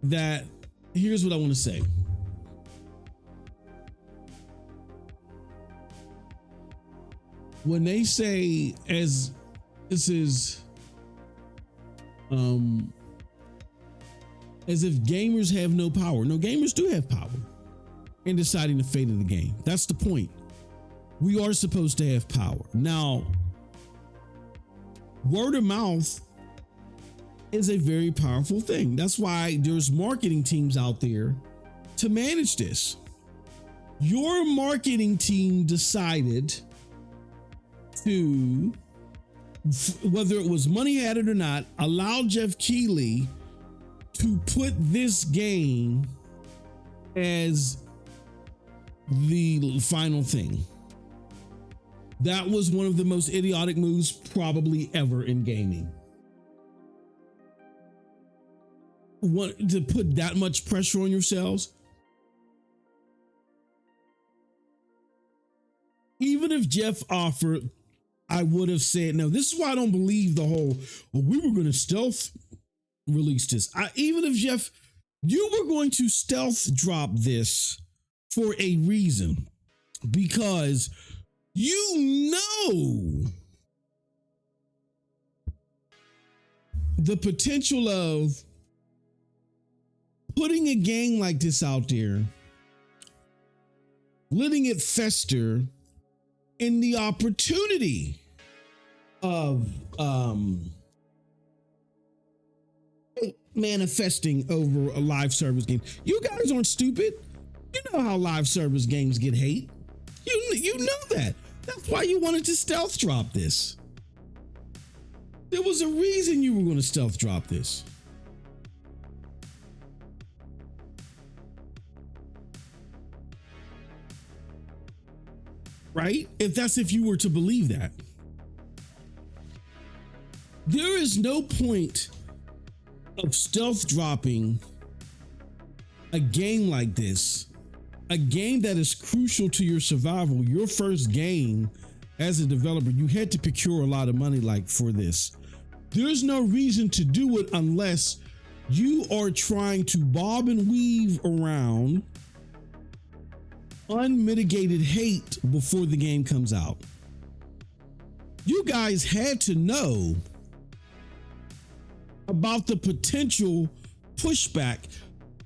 That here's what I want to say. When they say, as this is as if gamers have no power. No, gamers do have power in deciding the fate of the game. That's the point. We are supposed to have power. Now, word of mouth is a very powerful thing. That's why there's marketing teams out there to manage this. Your marketing team decided to, whether it was money had it or not, allow Jeff Keighley to put this game as the final thing. That was one of the most idiotic moves probably ever in gaming. To put that much pressure on yourselves. Even if Jeff offered, I would have said, no, this is why I don't believe the whole, well, we were going to stealth release this. Even if Jeff, you were going to stealth drop this for a reason, because you know the potential of putting a game like this out there, letting it fester, and the opportunity of manifesting over a live service game. You guys aren't stupid. You know how live service games get hate. You know that. That's why you wanted to stealth drop this. There was a reason you were going to stealth drop this. right? If you were to believe that. There is no point of stealth dropping a game like this, a game that is crucial to your survival, your first game as a developer. You had to procure a lot of money for this. There's no reason to do it unless you are trying to bob and weave around unmitigated hate before the game comes out. You guys had to know about the potential pushback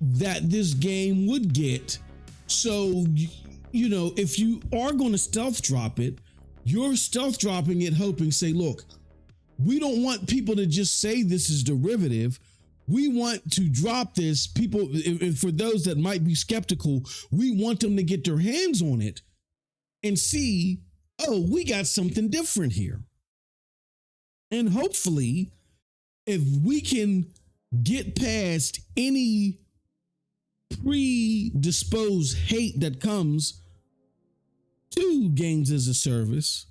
that this game would get. So, if you are going to stealth drop it, you're stealth dropping it hoping, say, look, we don't want people to just say this is derivative. We want to drop this. People, for those that might be skeptical, we want them to get their hands on it and see, oh, we got something different here. And hopefully, if we can get past any predisposed hate that comes to games as a service,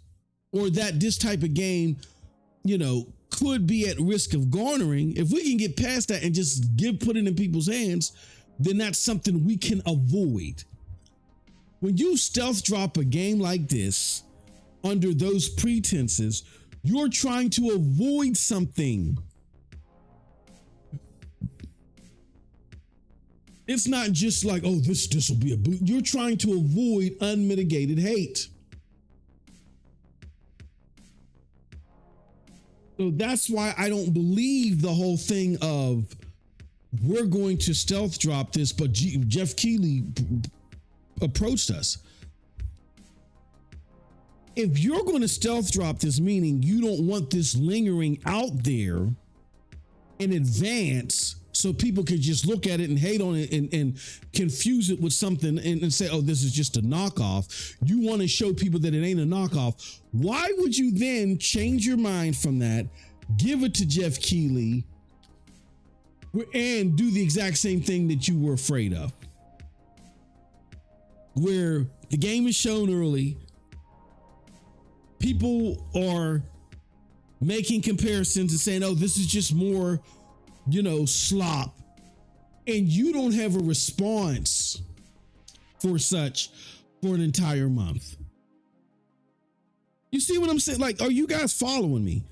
or that this type of game, could be at risk of garnering, if we can get past that and just put it in people's hands, then that's something we can avoid. When you stealth drop a game like this under those pretenses, you're trying to avoid something. It's not just like, oh, this will be a boot. You're trying to avoid unmitigated hate. So that's why I don't believe the whole thing of we're going to stealth drop this, but Jeff Keighley approached us. If you're going to stealth drop this, meaning you don't want this lingering out there in advance so people could just look at it and hate on it and confuse it with something and say, oh, this is just a knockoff. You want to show people that it ain't a knockoff. Why would you then change your mind from that, give it to Jeff Keighley, and do the exact same thing that you were afraid of? Where the game is shown early, people are making comparisons and saying, oh, this is just more, slop. And you don't have a response for an entire month. You see what I'm saying? Are you guys following me?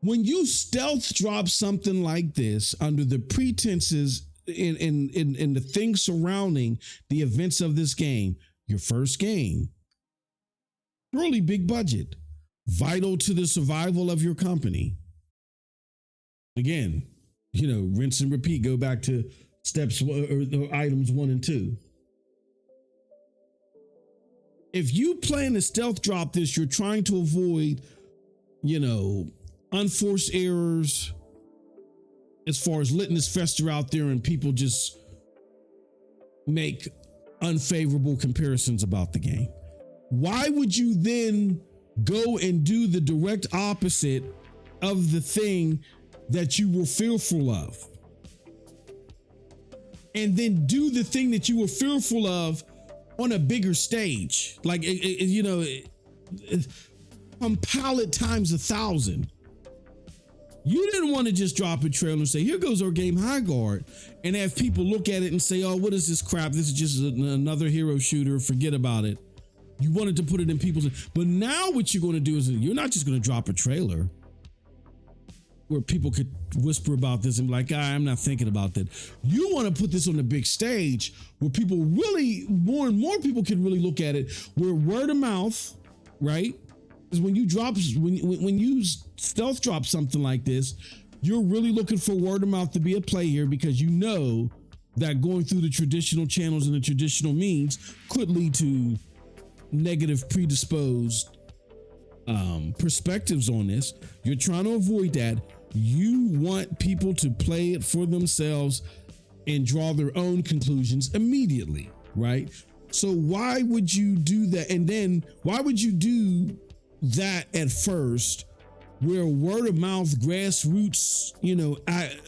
When you stealth drop something like this under the pretenses in the things surrounding the events of this game, your first game, really big budget, vital to the survival of your company. Again, rinse and repeat, go back to steps or items 1 and 2. If you plan to stealth drop this, you're trying to avoid, unforced errors as far as letting this fester out there and people just make unfavorable comparisons about the game. Why would you then go and do the direct opposite of the thing that you were fearful of? And then do the thing that you were fearful of on a bigger stage, compile it times 1,000. You didn't want to just drop a trailer and say, here goes our game HighGuard, and have people look at it and say, oh, what is this crap? This is just another hero shooter. Forget about it. You wanted to put it in people's, but now what you're going to do is you're not just going to drop a trailer where people could whisper about this and be like, I'm not thinking about that. You want to put this on the big stage where people really, more and more people can really look at it, where word of mouth, right? Because when you stealth drop something like this, you're really looking for word of mouth to be a play here, because you know that going through the traditional channels and the traditional means could lead to negative predisposed perspectives on this. You're trying to avoid that. You want people to play it for themselves and draw their own conclusions immediately, right? So why would you do that? And then why would you do that at first, where word of mouth, grassroots,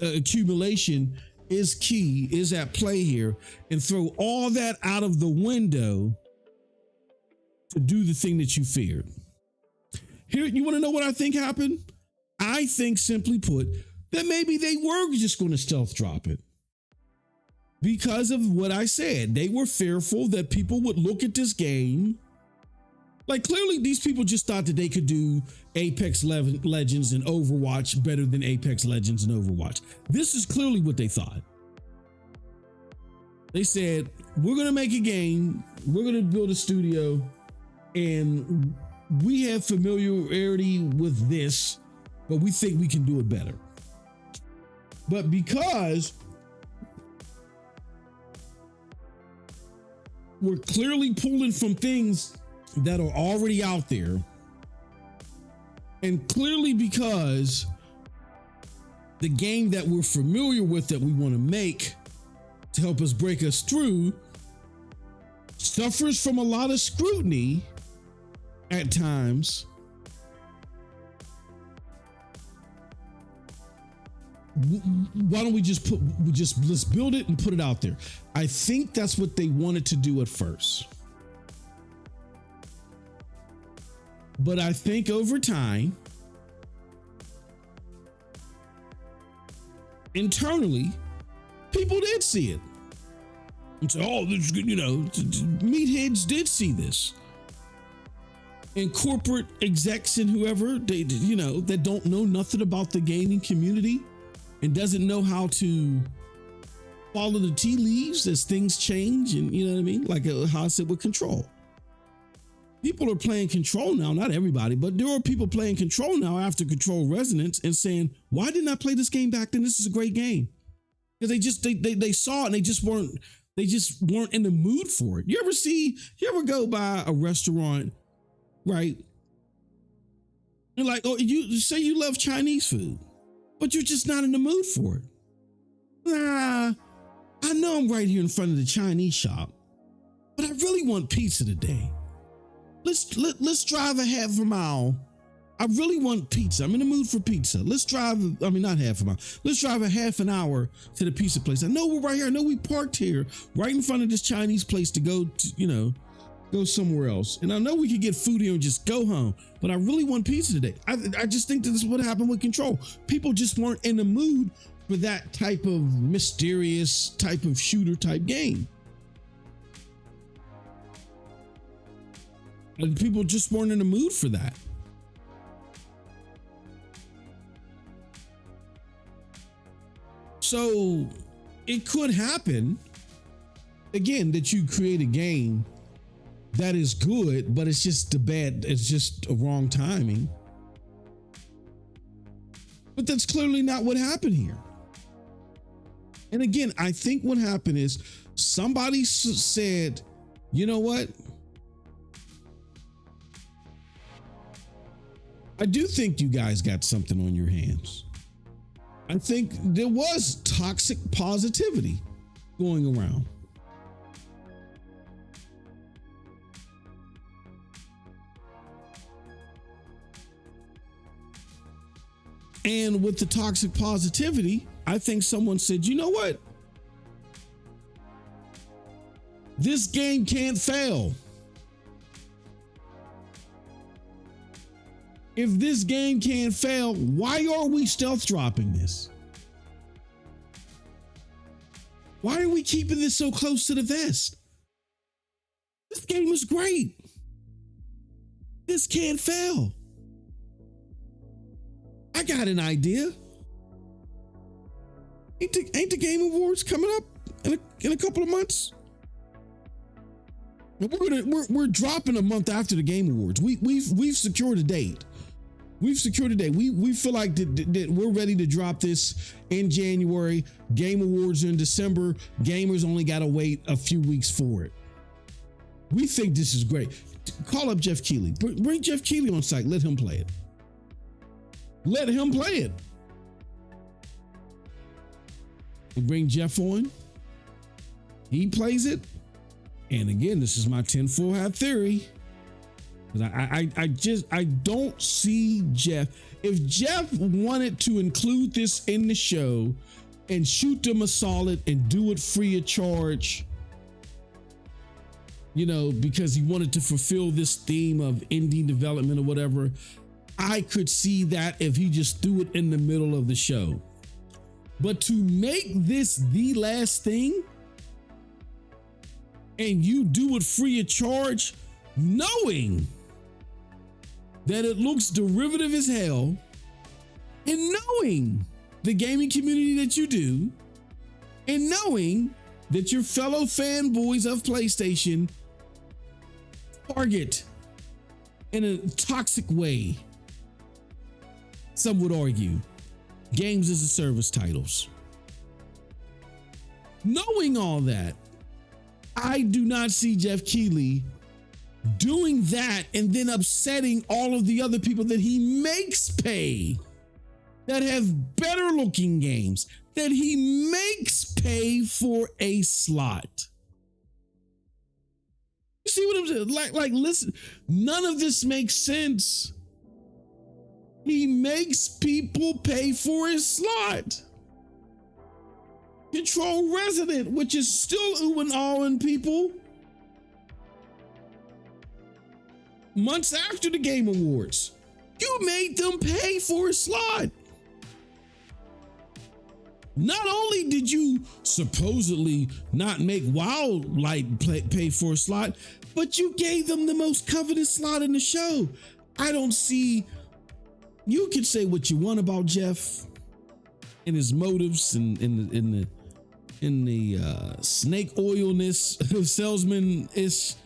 accumulation is key, is at play here, and throw all that out of the window to do the thing that you feared. Here, you want to know what I think happened? I think, simply put, that maybe they were just going to stealth drop it. Because of what I said, they were fearful that people would look at this game. Like, clearly, these people just thought that they could do Apex Legends and Overwatch better than Apex Legends and Overwatch. This is clearly what they thought. They said, we're going to make a game, we're going to build a studio, and we have familiarity with this, but we think we can do it better. But because we're clearly pulling from things that are already out there, and clearly because the game that we're familiar with that we want to make to help us break us through suffers from a lot of scrutiny at times, why don't we let's build it and put it out there. I think that's what they wanted to do at first. But I think over time, internally, people did see it. And so, this is good, meatheads did see this. And corporate execs and whoever, that don't know nothing about the gaming community and doesn't know how to follow the tea leaves as things change, and you know what I mean? Like how I said with Control. People are playing Control now, not everybody, but there are people playing Control now after Control Resonance and saying, why didn't I play this game back then? This is a great game. Because they saw it and they just weren't in the mood for it. You ever go by a restaurant, right? And like, you say you love Chinese food, but you're just not in the mood for it. Nah, I know I'm right here in front of the Chinese shop, but I really want pizza today. Let's drive a half a mile. I really want pizza. I'm in the mood for pizza. Let's drive, not half a mile. Let's drive a half an hour to the pizza place. I know we're right here. I know we parked here right in front of this Chinese place to go to, go somewhere else. And I know we could get food here and just go home, but I really want pizza today. I just think that this is what happened with Control. People just weren't in the mood for that type of mysterious type of shooter type game. And people just weren't in the mood for that. So it could happen again that you create a game that is good, but it's just a wrong timing. But that's clearly not what happened here. And again, I think what happened is somebody said, you know what? I do think you guys got something on your hands. I think there was toxic positivity going around. And with the toxic positivity, I think someone said, you know what? This game can't fail. If this game can't fail, why are we stealth dropping this? Why are we keeping this so close to the vest? This game is great. This can't fail. I got an idea. Ain't the Game Awards coming up in a couple of months? We're dropping a month after the Game Awards. We've secured a date. We've secured a date. We feel like that we're ready to drop this in January. Game Awards are in December. Gamers only got to wait a few weeks for it. We think this is great. Call up Jeff Keighley. Bring Jeff Keighley on site. Let him play it. Let him play it. We bring Jeff on. He plays it. And again, this is my tinfoil hat theory. I don't see Jeff. If Jeff wanted to include this in the show and shoot them a solid and do it free of charge, because he wanted to fulfill this theme of indie development or whatever. I could see that if he just threw it in the middle of the show. But to make this the last thing and you do it free of charge, knowing that it looks derivative as hell, and knowing the gaming community that you do, and knowing that your fellow fanboys of PlayStation target in a toxic way, some would argue, games as a service titles. Knowing all that, I do not see Jeff Keighley doing that and then upsetting all of the other people that he makes pay, that have better looking games, that he makes pay for a slot. You see what I'm saying? Like, listen, none of this makes sense. He makes people pay for his slot. Control Resident, which is still ooh and ahhing people months after the Game Awards. You made them pay for a slot. Not only did you supposedly not make Wildlight pay for a slot, but you gave them the most coveted slot in the show. I don't see. You can say what you want about Jeff and his motives and in the snake oilness of salesman is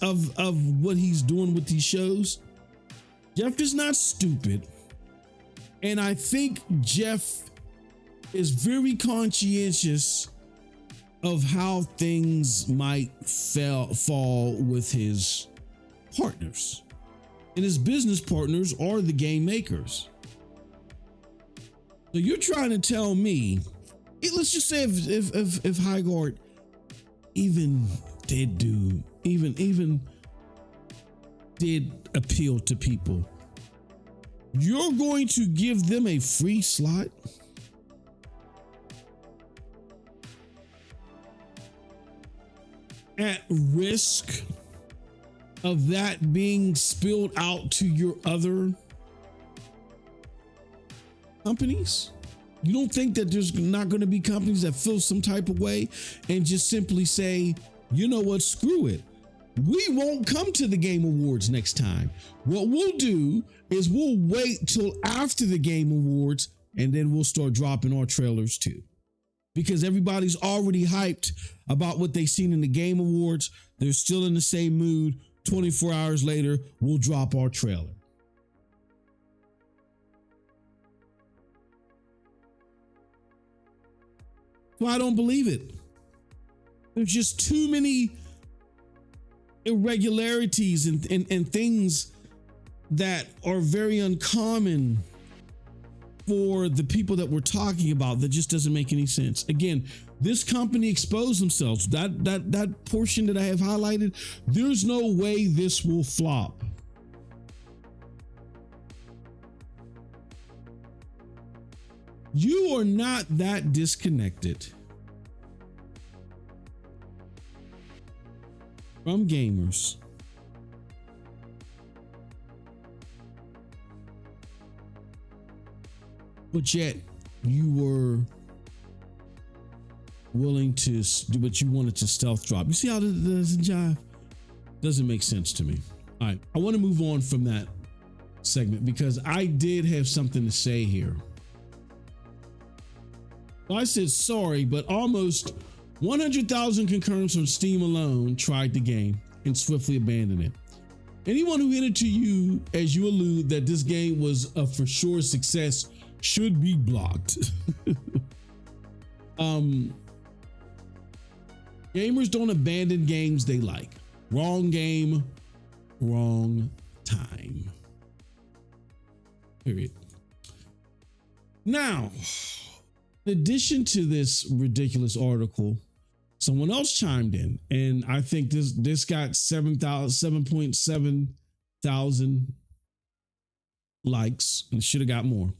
of what he's doing with these shows. Jeff is not stupid, and I think Jeff is very conscientious of how things might fall with his partners. And his business partners are the game makers. So you're trying to tell me, let's just say if HighGuard even did appeal to people, you're going to give them a free slot? At risk of that being spilled out to your other companies? You don't think that there's not going to be companies that feel some type of way and just simply say, you know what, screw it. We won't come to the Game Awards next time. What we'll do is we'll wait till after the Game Awards and then we'll start dropping our trailers too. Because everybody's already hyped about what they've seen in the Game Awards. They're still in the same mood. 24 hours later, we'll drop our trailer. Well, I don't believe it. There's just too many irregularities and things that are very uncommon for the people that we're talking about that just doesn't make any sense. Again, this company exposed themselves. That portion that I have highlighted, there's no way this will flop. You are not that disconnected from gamers but yet you were willing to do what you wanted to stealth drop. You see how that doesn't jive? Doesn't make sense to me. All right, I want to move on from that segment because I did have something to say here. I said sorry, but almost 100,000 concurrents on Steam alone tried the game and swiftly abandoned it. Anyone who hinted to you as you allude that this game was a for sure success should be blocked. Gamers don't abandon games they like. Wrong game, wrong time. Period. Now, in addition to this ridiculous article, someone else chimed in, and I think this got 7.7 thousand likes and should have got more.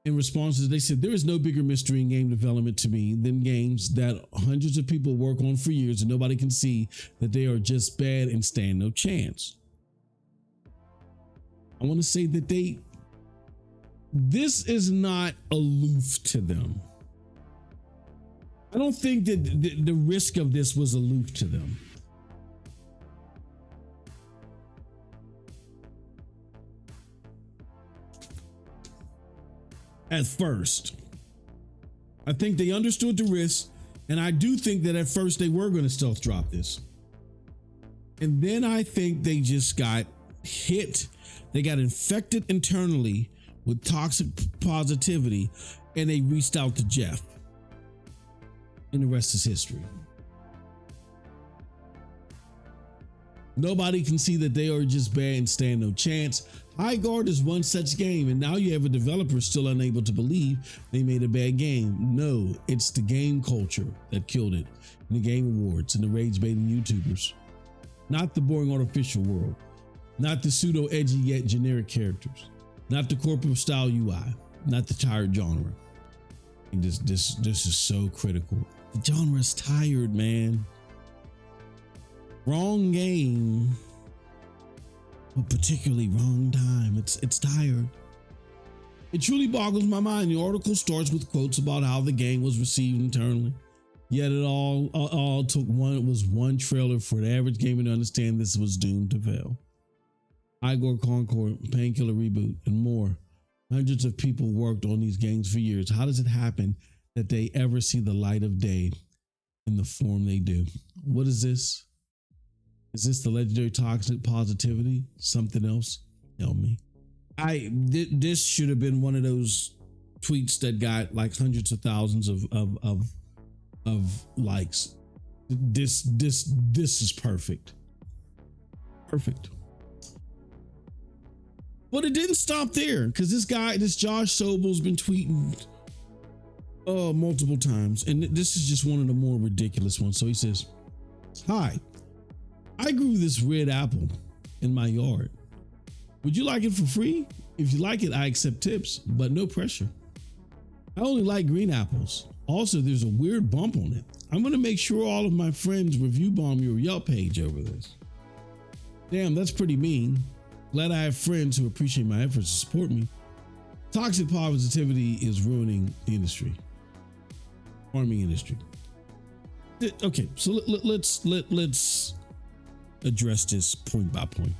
in responses, they said, there is no bigger mystery in game development to me than games that hundreds of people work on for years and nobody can see that they are just bad and stand no chance. I want to say that this is not aloof to them. I don't think that the risk of this was aloof to them. At first, I think they understood the risk, and I do think that at first they were going to stealth drop this. And then I think they just got hit. They got infected internally with toxic positivity, and they reached out to Jeff. And the rest is history. Nobody can see that they are just bad and stand no chance. HighGuard is one such game, and now you have a developer still unable to believe they made a bad game. No, it's the game culture that killed it, and the game awards, and the rage-baiting YouTubers. Not the boring artificial world, not the pseudo-edgy yet generic characters, not the corporate style UI, not the tired genre. And this is so critical. The genre is tired, man. Wrong game, but particularly wrong time. It's tired. It truly boggles my mind. The article starts with quotes about how the game was received internally. Yet it all took one trailer for the average gamer to understand this was doomed to fail. HighGuard Concord, Painkiller Reboot, and more. Hundreds of people worked on these games for years. How does it happen that they ever see the light of day in the form they do? What is this? Is this the legendary toxic positivity? Something else? Tell me. This should have been one of those tweets that got like hundreds of thousands of likes. This is perfect. Perfect. But it didn't stop there, because this Josh Sobel's been tweeting multiple times, and this is just one of the more ridiculous ones. So he says, "Hi, I grew this red apple in my yard. Would you like it for free? If you like it, I accept tips, but no pressure. I only like green apples. Also, there's a weird bump on it. I'm going to make sure all of my friends review bomb your Yelp page over this." Damn, that's pretty mean. Glad I have friends who appreciate my efforts to support me. Toxic positivity is ruining the industry. Farming industry. Okay, so let's address this point by point.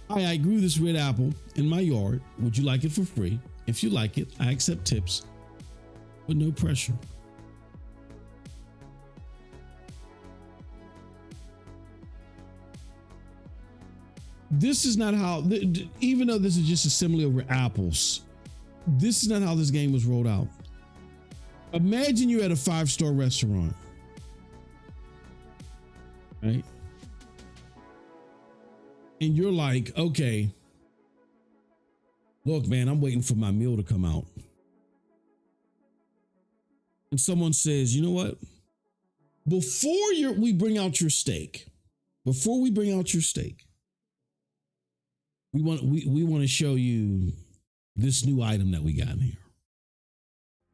Hi, I grew this red apple in my yard. Would you like it for free? If you like it, I accept tips, with no pressure. This is not how, even though this is just a simile over apples, this is not how this game was rolled out. Imagine you're at a 5-star restaurant, right? And you're like, okay, look, man, I'm waiting for my meal to come out. And someone says, you know what? Before we bring out your steak, we want to show you this new item that we got in here.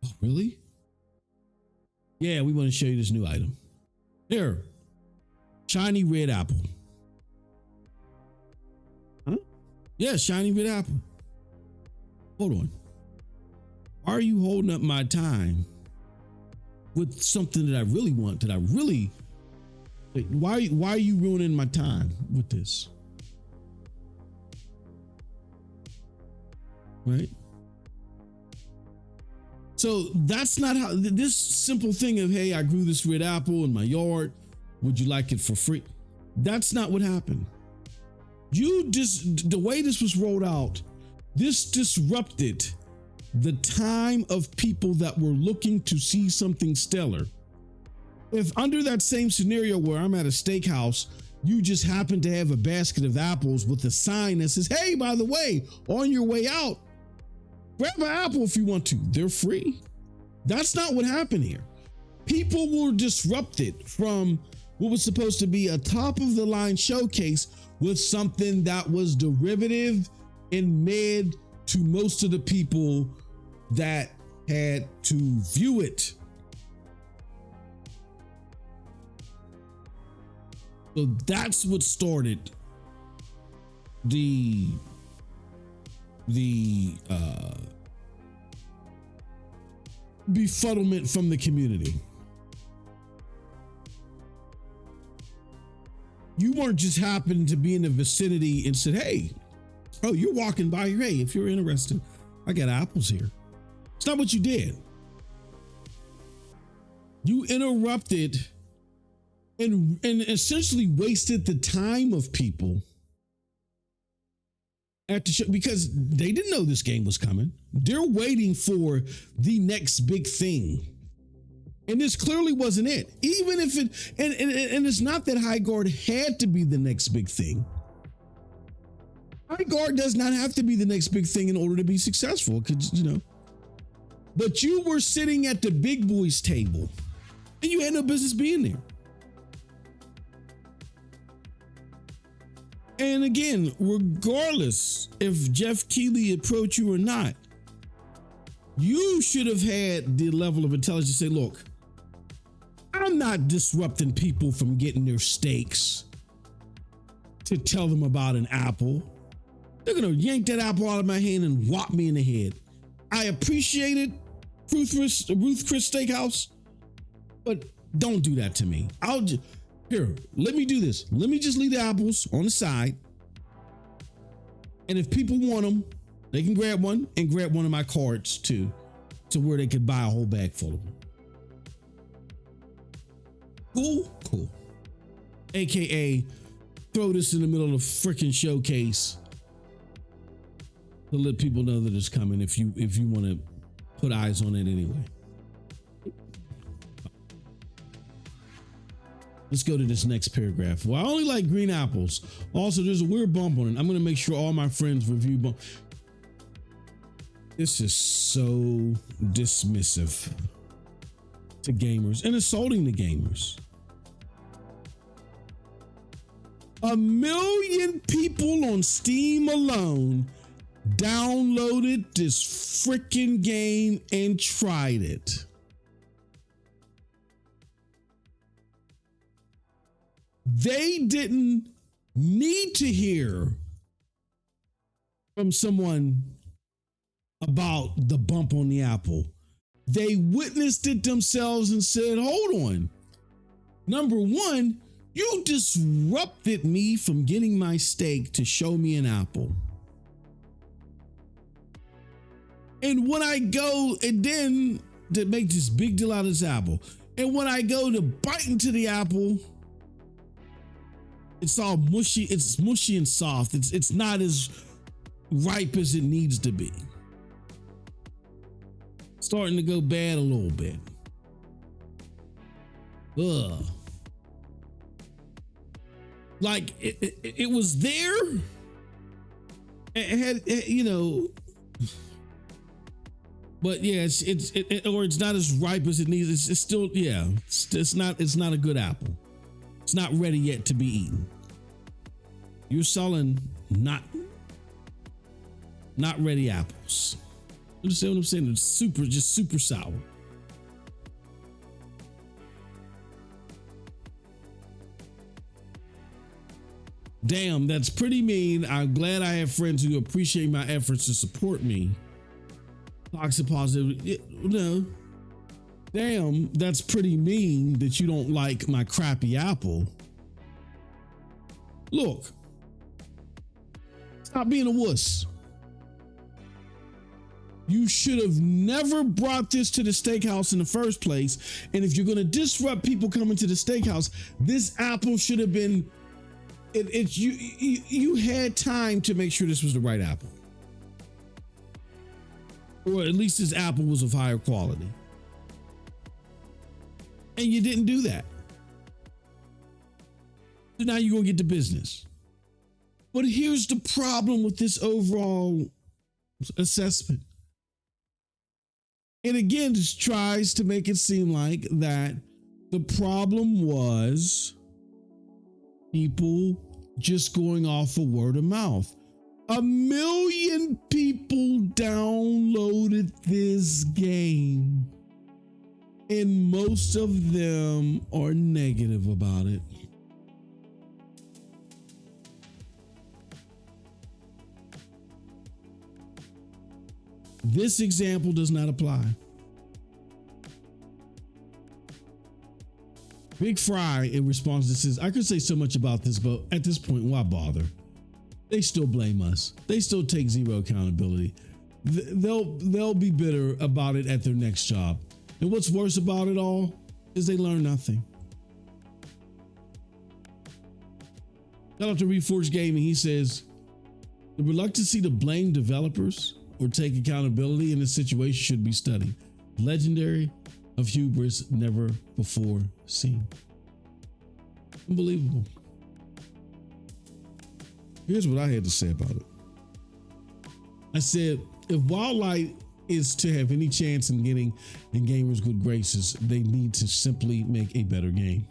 Oh, really? Yeah, we want to show you this new item. Here, shiny red apple. Huh? Yeah, shiny red apple. Hold on. Why are you holding up my time with something that I really want? Why are you ruining my time with this? Right? So that's not how this simple thing of, hey, I grew this red apple in my yard. Would you like it for free? That's not what happened. The way this was rolled out, this disrupted the time of people that were looking to see something stellar. If under that same scenario where I'm at a steakhouse, you just happen to have a basket of apples with a sign that says, hey, by the way, on your way out, grab an apple if you want to. They're free. That's not what happened here. People were disrupted from what was supposed to be a top of the line showcase with something that was derivative and mid to most of the people that had to view it. So that's what started the befuddlement from the community. You weren't just happening to be in the vicinity and said, hey, oh, you're walking by here. Hey, if you're interested, I got apples here. It's not what you did. You interrupted and essentially wasted the time of people at the show because they didn't know this game was coming. They're waiting for the next big thing. And this clearly wasn't it. Even if it, and it's not that HighGuard had to be the next big thing. HighGuard does not have to be the next big thing in order to be successful, because, you know. But you were sitting at the big boys table and you had no business being there. And again, regardless if Jeff Keighley approached you or not, you should have had the level of intelligence to say, look, I'm not disrupting people from getting their steaks to tell them about an apple. They're going to yank that apple out of my hand and whop me in the head. I appreciate it, Ruth Chris Steakhouse, but don't do that to me. Here, let me do this. Let me just leave the apples on the side. And if people want them, they can grab one and grab one of my cards too, to where they could buy a whole bag full of them. Cool. AKA, throw this in the middle of a freaking showcase to let people know that it's coming if you want to put eyes on it anyway. Let's go to this next paragraph. Well, I only like green apples. Also, there's a weird bump on it. I'm going to make sure all my friends review bump. This is so dismissive to gamers and insulting to gamers. 1 million people on Steam alone downloaded this freaking game and tried it. They didn't need to hear from someone about the bump on the apple. They witnessed it themselves and said, hold on. Number one, you disrupted me from getting my steak to show me an apple. And when I go and then to make this big deal out of this apple, and when I go to bite into the apple, it's all mushy. It's mushy and soft. It's not as ripe as it needs to be. Starting to go bad a little bit. Ugh. Like it was there. It had, you know, but yeah, it's not as ripe as it needs. It's still, yeah, it's not a good apple. It's not ready yet to be eaten. You're selling not ready apples. You understand what I'm saying? It's just super sour. Damn, that's pretty mean. I'm glad I have friends who appreciate my efforts to support me. Toxic positive. No. Damn, that's pretty mean that you don't like my crappy apple. Look, stop being a wuss. You should have never brought this to the steakhouse in the first place. And if you're going to disrupt people coming to the steakhouse, this apple should have been, you had time to make sure this was the right apple. Or at least this apple was of higher quality. And you didn't do that. So now you're going to get to business. But here's the problem with this overall assessment. And again, just tries to make it seem like that the problem was people just going off of word of mouth. 1 million people downloaded this game, and most of them are negative about it. This example does not apply. Big Fry, in response to this, says, I could say so much about this, but at this point, why bother? They still blame us. They still take zero accountability. They'll be bitter about it at their next job. And what's worse about it all is they learn nothing. Shout out to Reforged Gaming. He says, the reluctancy to blame developers or take accountability in this situation should be studied. Legendary of hubris never before seen. Unbelievable. Here's what I had to say about it. I said, if Wildlight is to have any chance in getting in gamers' good graces, they need to simply make a better game.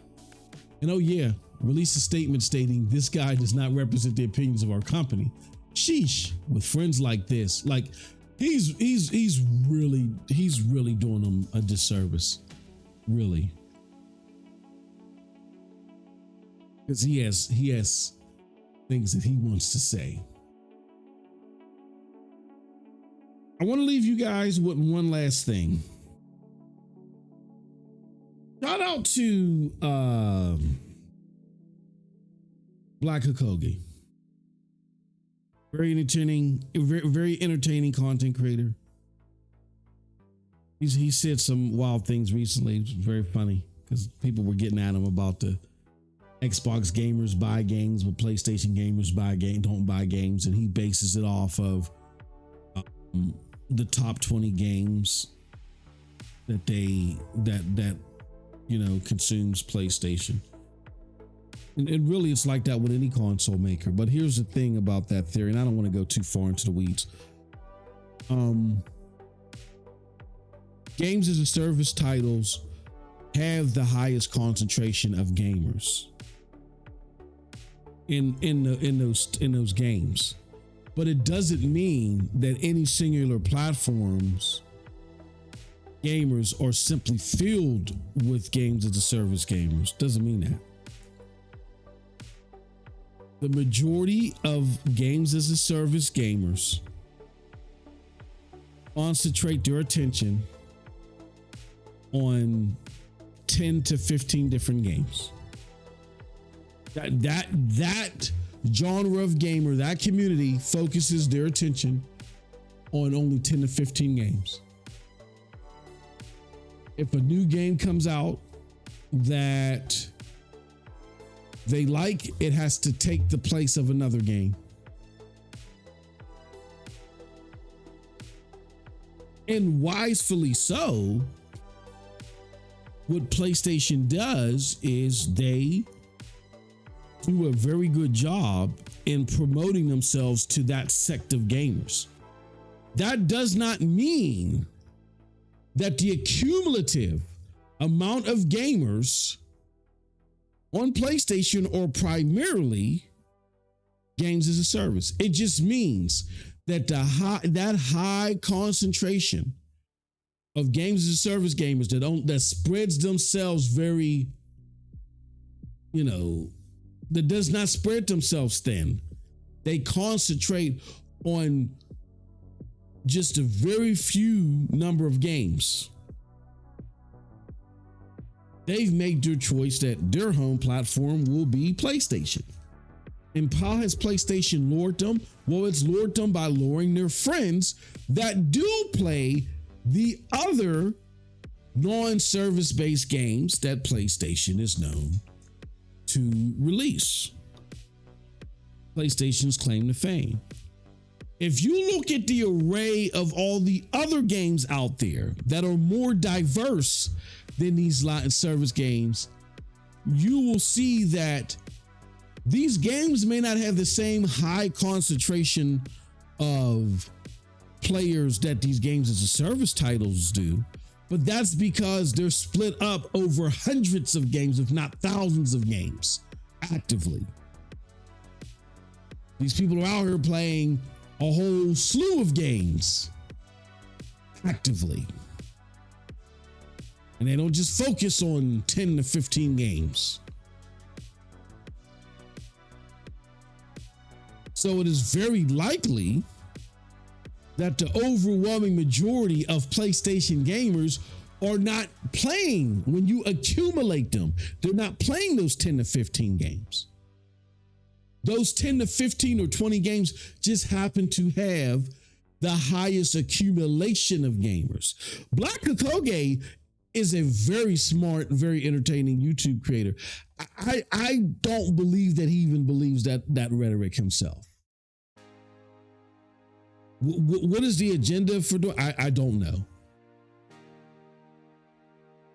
And oh yeah, release a statement stating this guy does not represent the opinions of our company. Sheesh, with friends like this, like he's really doing them a disservice, really, because he has things that he wants to say. I want to leave you guys with one last thing. Shout out to Black Hakogi. Very entertaining content creator. He said some wild things recently. It was very funny because people were getting at him about the Xbox gamers buy games, but PlayStation gamers don't buy games, and he bases it off of the top 20 games that consumes PlayStation. And really, it's like that with any console maker. But here's the thing about that theory, and I don't want to go too far into the weeds. Games as a service titles have the highest concentration of gamers in those games. But it doesn't mean that any singular platforms gamers are simply filled with games as a service gamers. Doesn't mean that. The majority of games as a service gamers concentrate their attention on 10 to 15 different games. That genre of gamer, that community focuses their attention on only 10 to 15 games. If a new game comes out that they like, it has to take the place of another game. And wisely so, what PlayStation does is they do a very good job in promoting themselves to that sect of gamers. That does not mean that the cumulative amount of gamers on PlayStation are primarily games as a service. It just means that that high concentration of games as a service gamers that spreads themselves very, that does not spread themselves thin. They concentrate on just a very few number of games. They've made their choice that their home platform will be PlayStation. And how has PlayStation lured them? Well, it's lured them by luring their friends that do play the other non-service based games that PlayStation is known to release. PlayStation's claim to fame. If you look at the array of all the other games out there that are more diverse than these service games, you will see that these games may not have the same high concentration of players that these games as a service titles do, but that's because they're split up over hundreds of games, if not thousands of games, actively. These people are out here playing a whole slew of games actively. And they don't just focus on 10 to 15 games. So it is very likely that the overwhelming majority of PlayStation gamers are not playing when you accumulate them. They're not playing those 10 to 15 games. Those 10 to 15 or 20 games just happen to have the highest accumulation of gamers. Black Kokoge is a very smart, very entertaining YouTube creator. I don't believe that he even believes that rhetoric himself. What is the agenda for doing? I don't know.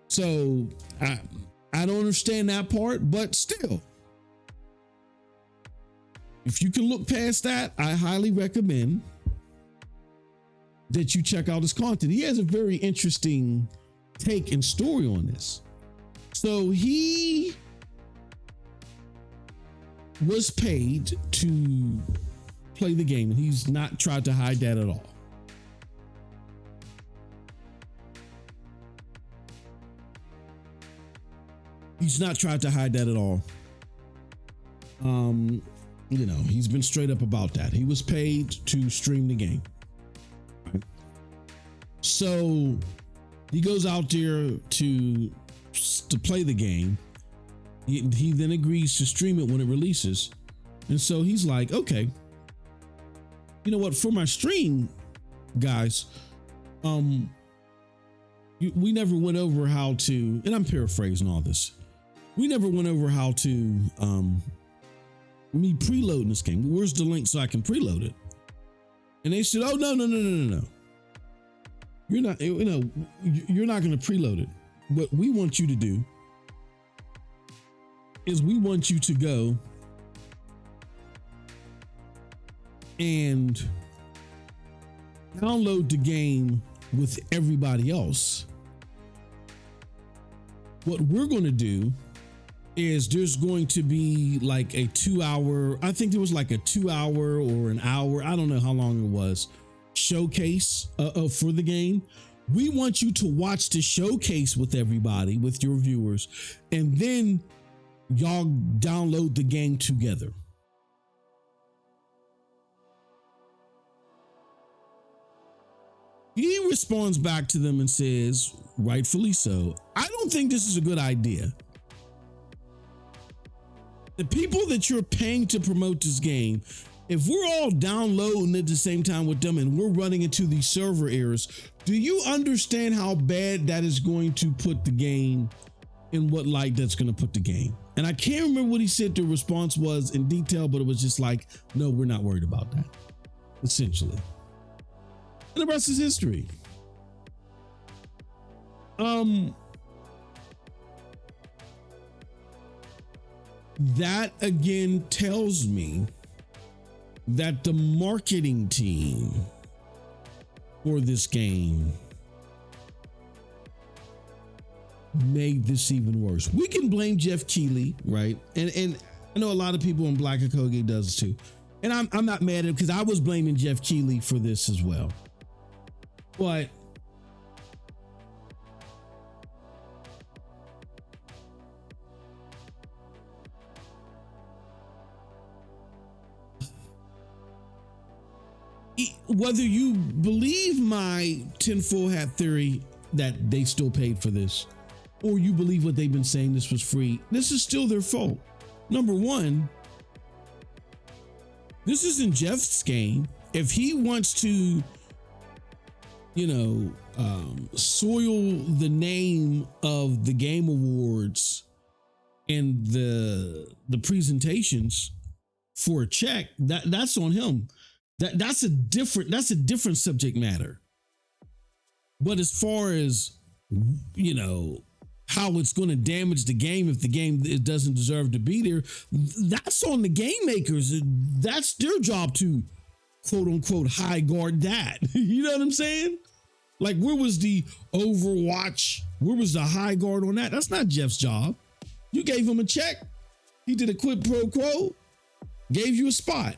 So I don't understand that part, but still, if you can look past that, I highly recommend that you check out his content. He has a very interesting take and story on this. So he was paid to play the game, and he's not tried to hide that at all. He's not tried to hide that at all. You know, he's been straight up about that. He was paid to stream the game. Right? So he goes out there to play the game. He then agrees to stream it when it releases. And so he's like, okay, you know what? For my stream, guys, we never went over how to, and I'm paraphrasing all this. We never went over how to me preloading this game. Where's the link so I can preload it? And they said, oh, no. You're not, you're not going to preload it. What we want you to do is we want you to go and download the game with everybody else. What we're going to do is there's going to be like a 2-hour, I think there was like a 2-hour or an hour, I don't know how long it was, showcase for the game. We want you to watch the showcase with everybody, with your viewers, and then y'all download the game together. He responds back to them and says, rightfully so, I don't think this is a good idea. The people that you're paying to promote this game, if we're all downloading at the same time with them and we're running into these server errors, do you understand how bad that is going to put the game, in what light that's going to put the game? And I can't remember what he said the response was in detail, but it was just like, no, we're not worried about that, essentially. And the rest is history. That again tells me that the marketing team for this game made this even worse. We can blame Jeff Keighley, right? And I know a lot of people in Black Kokoge does too. And I'm not mad at him because I was blaming Jeff Keighley for this as well. But whether you believe my tinfoil hat theory that they still paid for this, or you believe what they've been saying this was free, this is still their fault. Number one, this isn't Jeff's game. If he wants to, soil the name of the Game Awards and the presentations for a check, that's on him. That's a different subject matter. But as far as, how it's going to damage the game if the game doesn't deserve to be there, that's on the game makers. That's their job to quote unquote HighGuard that. You know what I'm saying? Like, where was the Overwatch? Where was the HighGuard on that? That's not Jeff's job. You gave him a check. He did a quid pro quo, gave you a spot.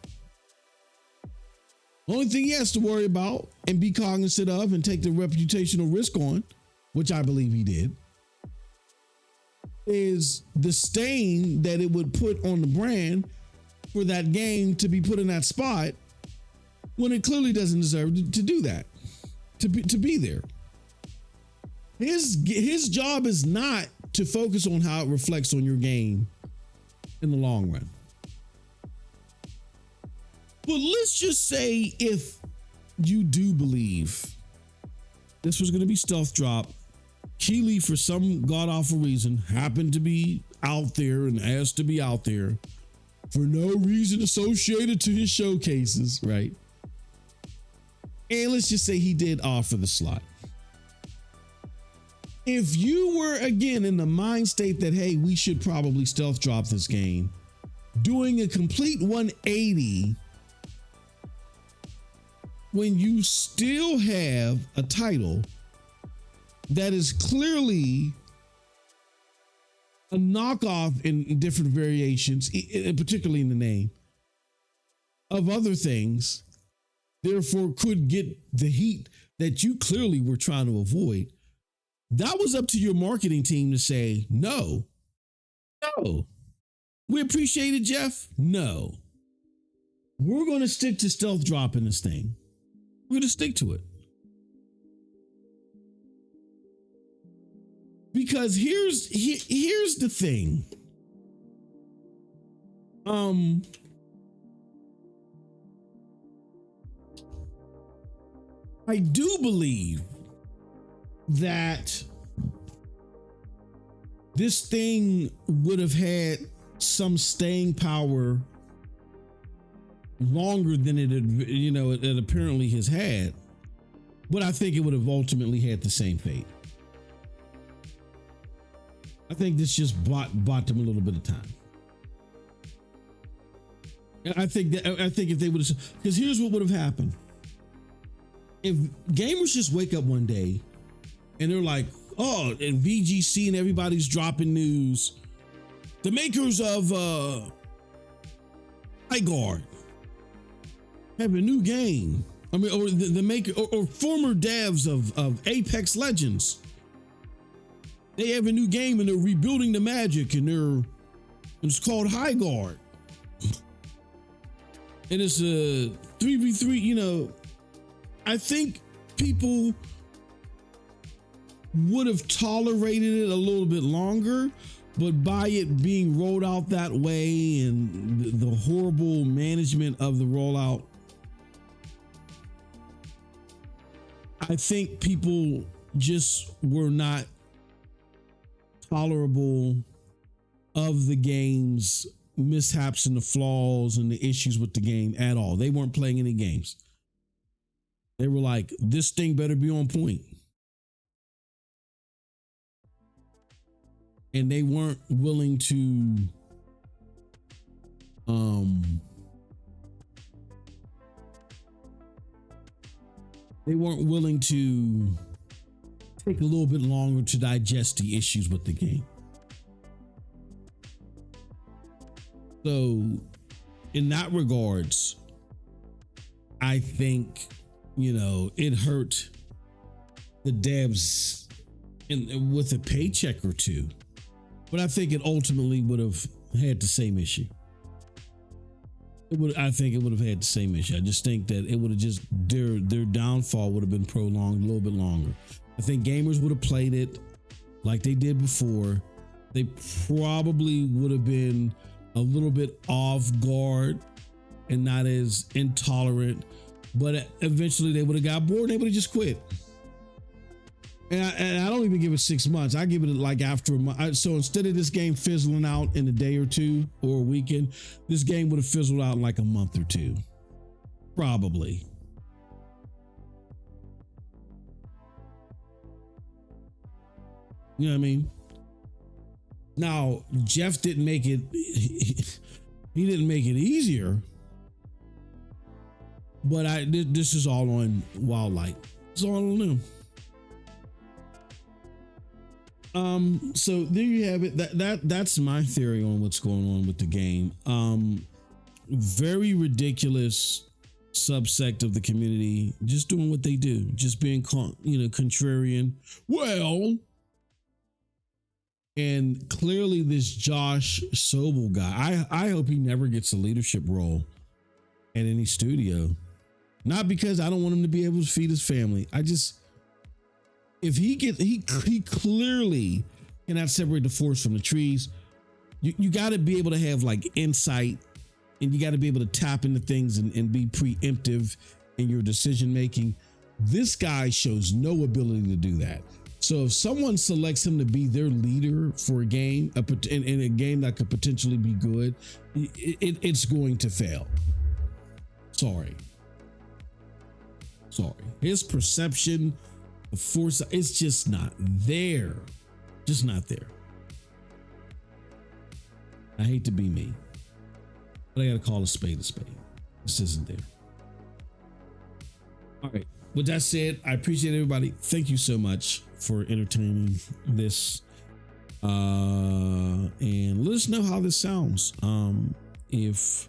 Only thing he has to worry about and be cognizant of and take the reputational risk on, which I believe he did, is the stain that it would put on the brand for that game to be put in that spot when it clearly doesn't deserve to do that, to be there. His job is not to focus on how it reflects on your game in the long run. But let's just say if you do believe this was going to be stealth drop, Keeley, for some god-awful reason, happened to be out there and asked to be out there for no reason associated to his showcases, right? And let's just say he did offer the slot. If you were, again, in the mind state that, hey, we should probably stealth drop this game, doing a complete 180 when you still have a title that is clearly a knockoff in different variations, particularly in the name, of other things, therefore could get the heat that you clearly were trying to avoid, that was up to your marketing team to say, no. We appreciate it, Jeff. No. We're going to stick to stealth dropping this thing. We're going to stick to it. Because here's the thing. I do believe that this thing would have had some staying power longer than it apparently has had, but I think it would have ultimately had the same fate. I think this just bought them a little bit of time. I think if they would have, because here's what would have happened. If gamers just wake up one day and they're like, oh, and VGC and everybody's dropping news, the makers of HighGuard have a new game. I mean, or the maker or former devs of Apex Legends, they have a new game and they're rebuilding the magic and it's called HighGuard. And it's a 3v3, I think people would have tolerated it a little bit longer, but by it being rolled out that way and the horrible management of the rollout, I think people just were not tolerable of the game's mishaps and the flaws and the issues with the game at all. They weren't playing any games. They were like, this thing better be on point. And they weren't willing to take a little bit longer to digest the issues with the game. So in that regards, I think, it hurt the devs with a paycheck or two, but I think it ultimately would have had the same issue. I think it would have had the same issue. I just think that it would have just, their downfall would have been prolonged a little bit longer. I think gamers would have played it like they did before. They probably would have been a little bit off guard and not as intolerant, but eventually they would have got bored and they would have just quit. And I don't even give it 6 months. I give it like after a month. So instead of this game fizzling out in a day or two or a weekend, this game would have fizzled out in like a month or two. Probably. You know what I mean? Now, Jeff didn't make it, he didn't make it easier, but this is all on Wildlight. It's all on them. So there you have it. That's my theory on what's going on with the game. Very ridiculous subsect of the community just doing what they do, just being contrarian. Well, and clearly this Josh Sobel guy, I hope he never gets a leadership role at any studio. Not because I don't want him to be able to feed his family. If he clearly cannot separate the forest from the trees. You got to be able to have like insight, and you got to be able to tap into things and be preemptive in your decision making. This guy shows no ability to do that. So if someone selects him to be their leader for a game, in a game that could potentially be good, it's going to fail. Sorry. His perception of force, it's just not there. Just not there. I hate to be me, but I got to call a spade a spade. This isn't there. All right. With that said, I appreciate everybody. Thank you so much for entertaining this. And let us know how this sounds. If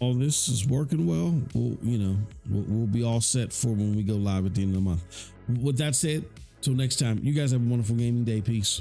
all this is working well, we'll be all set for when we go live at the end of the month. With that said, till next time, you guys have a wonderful gaming day. Peace.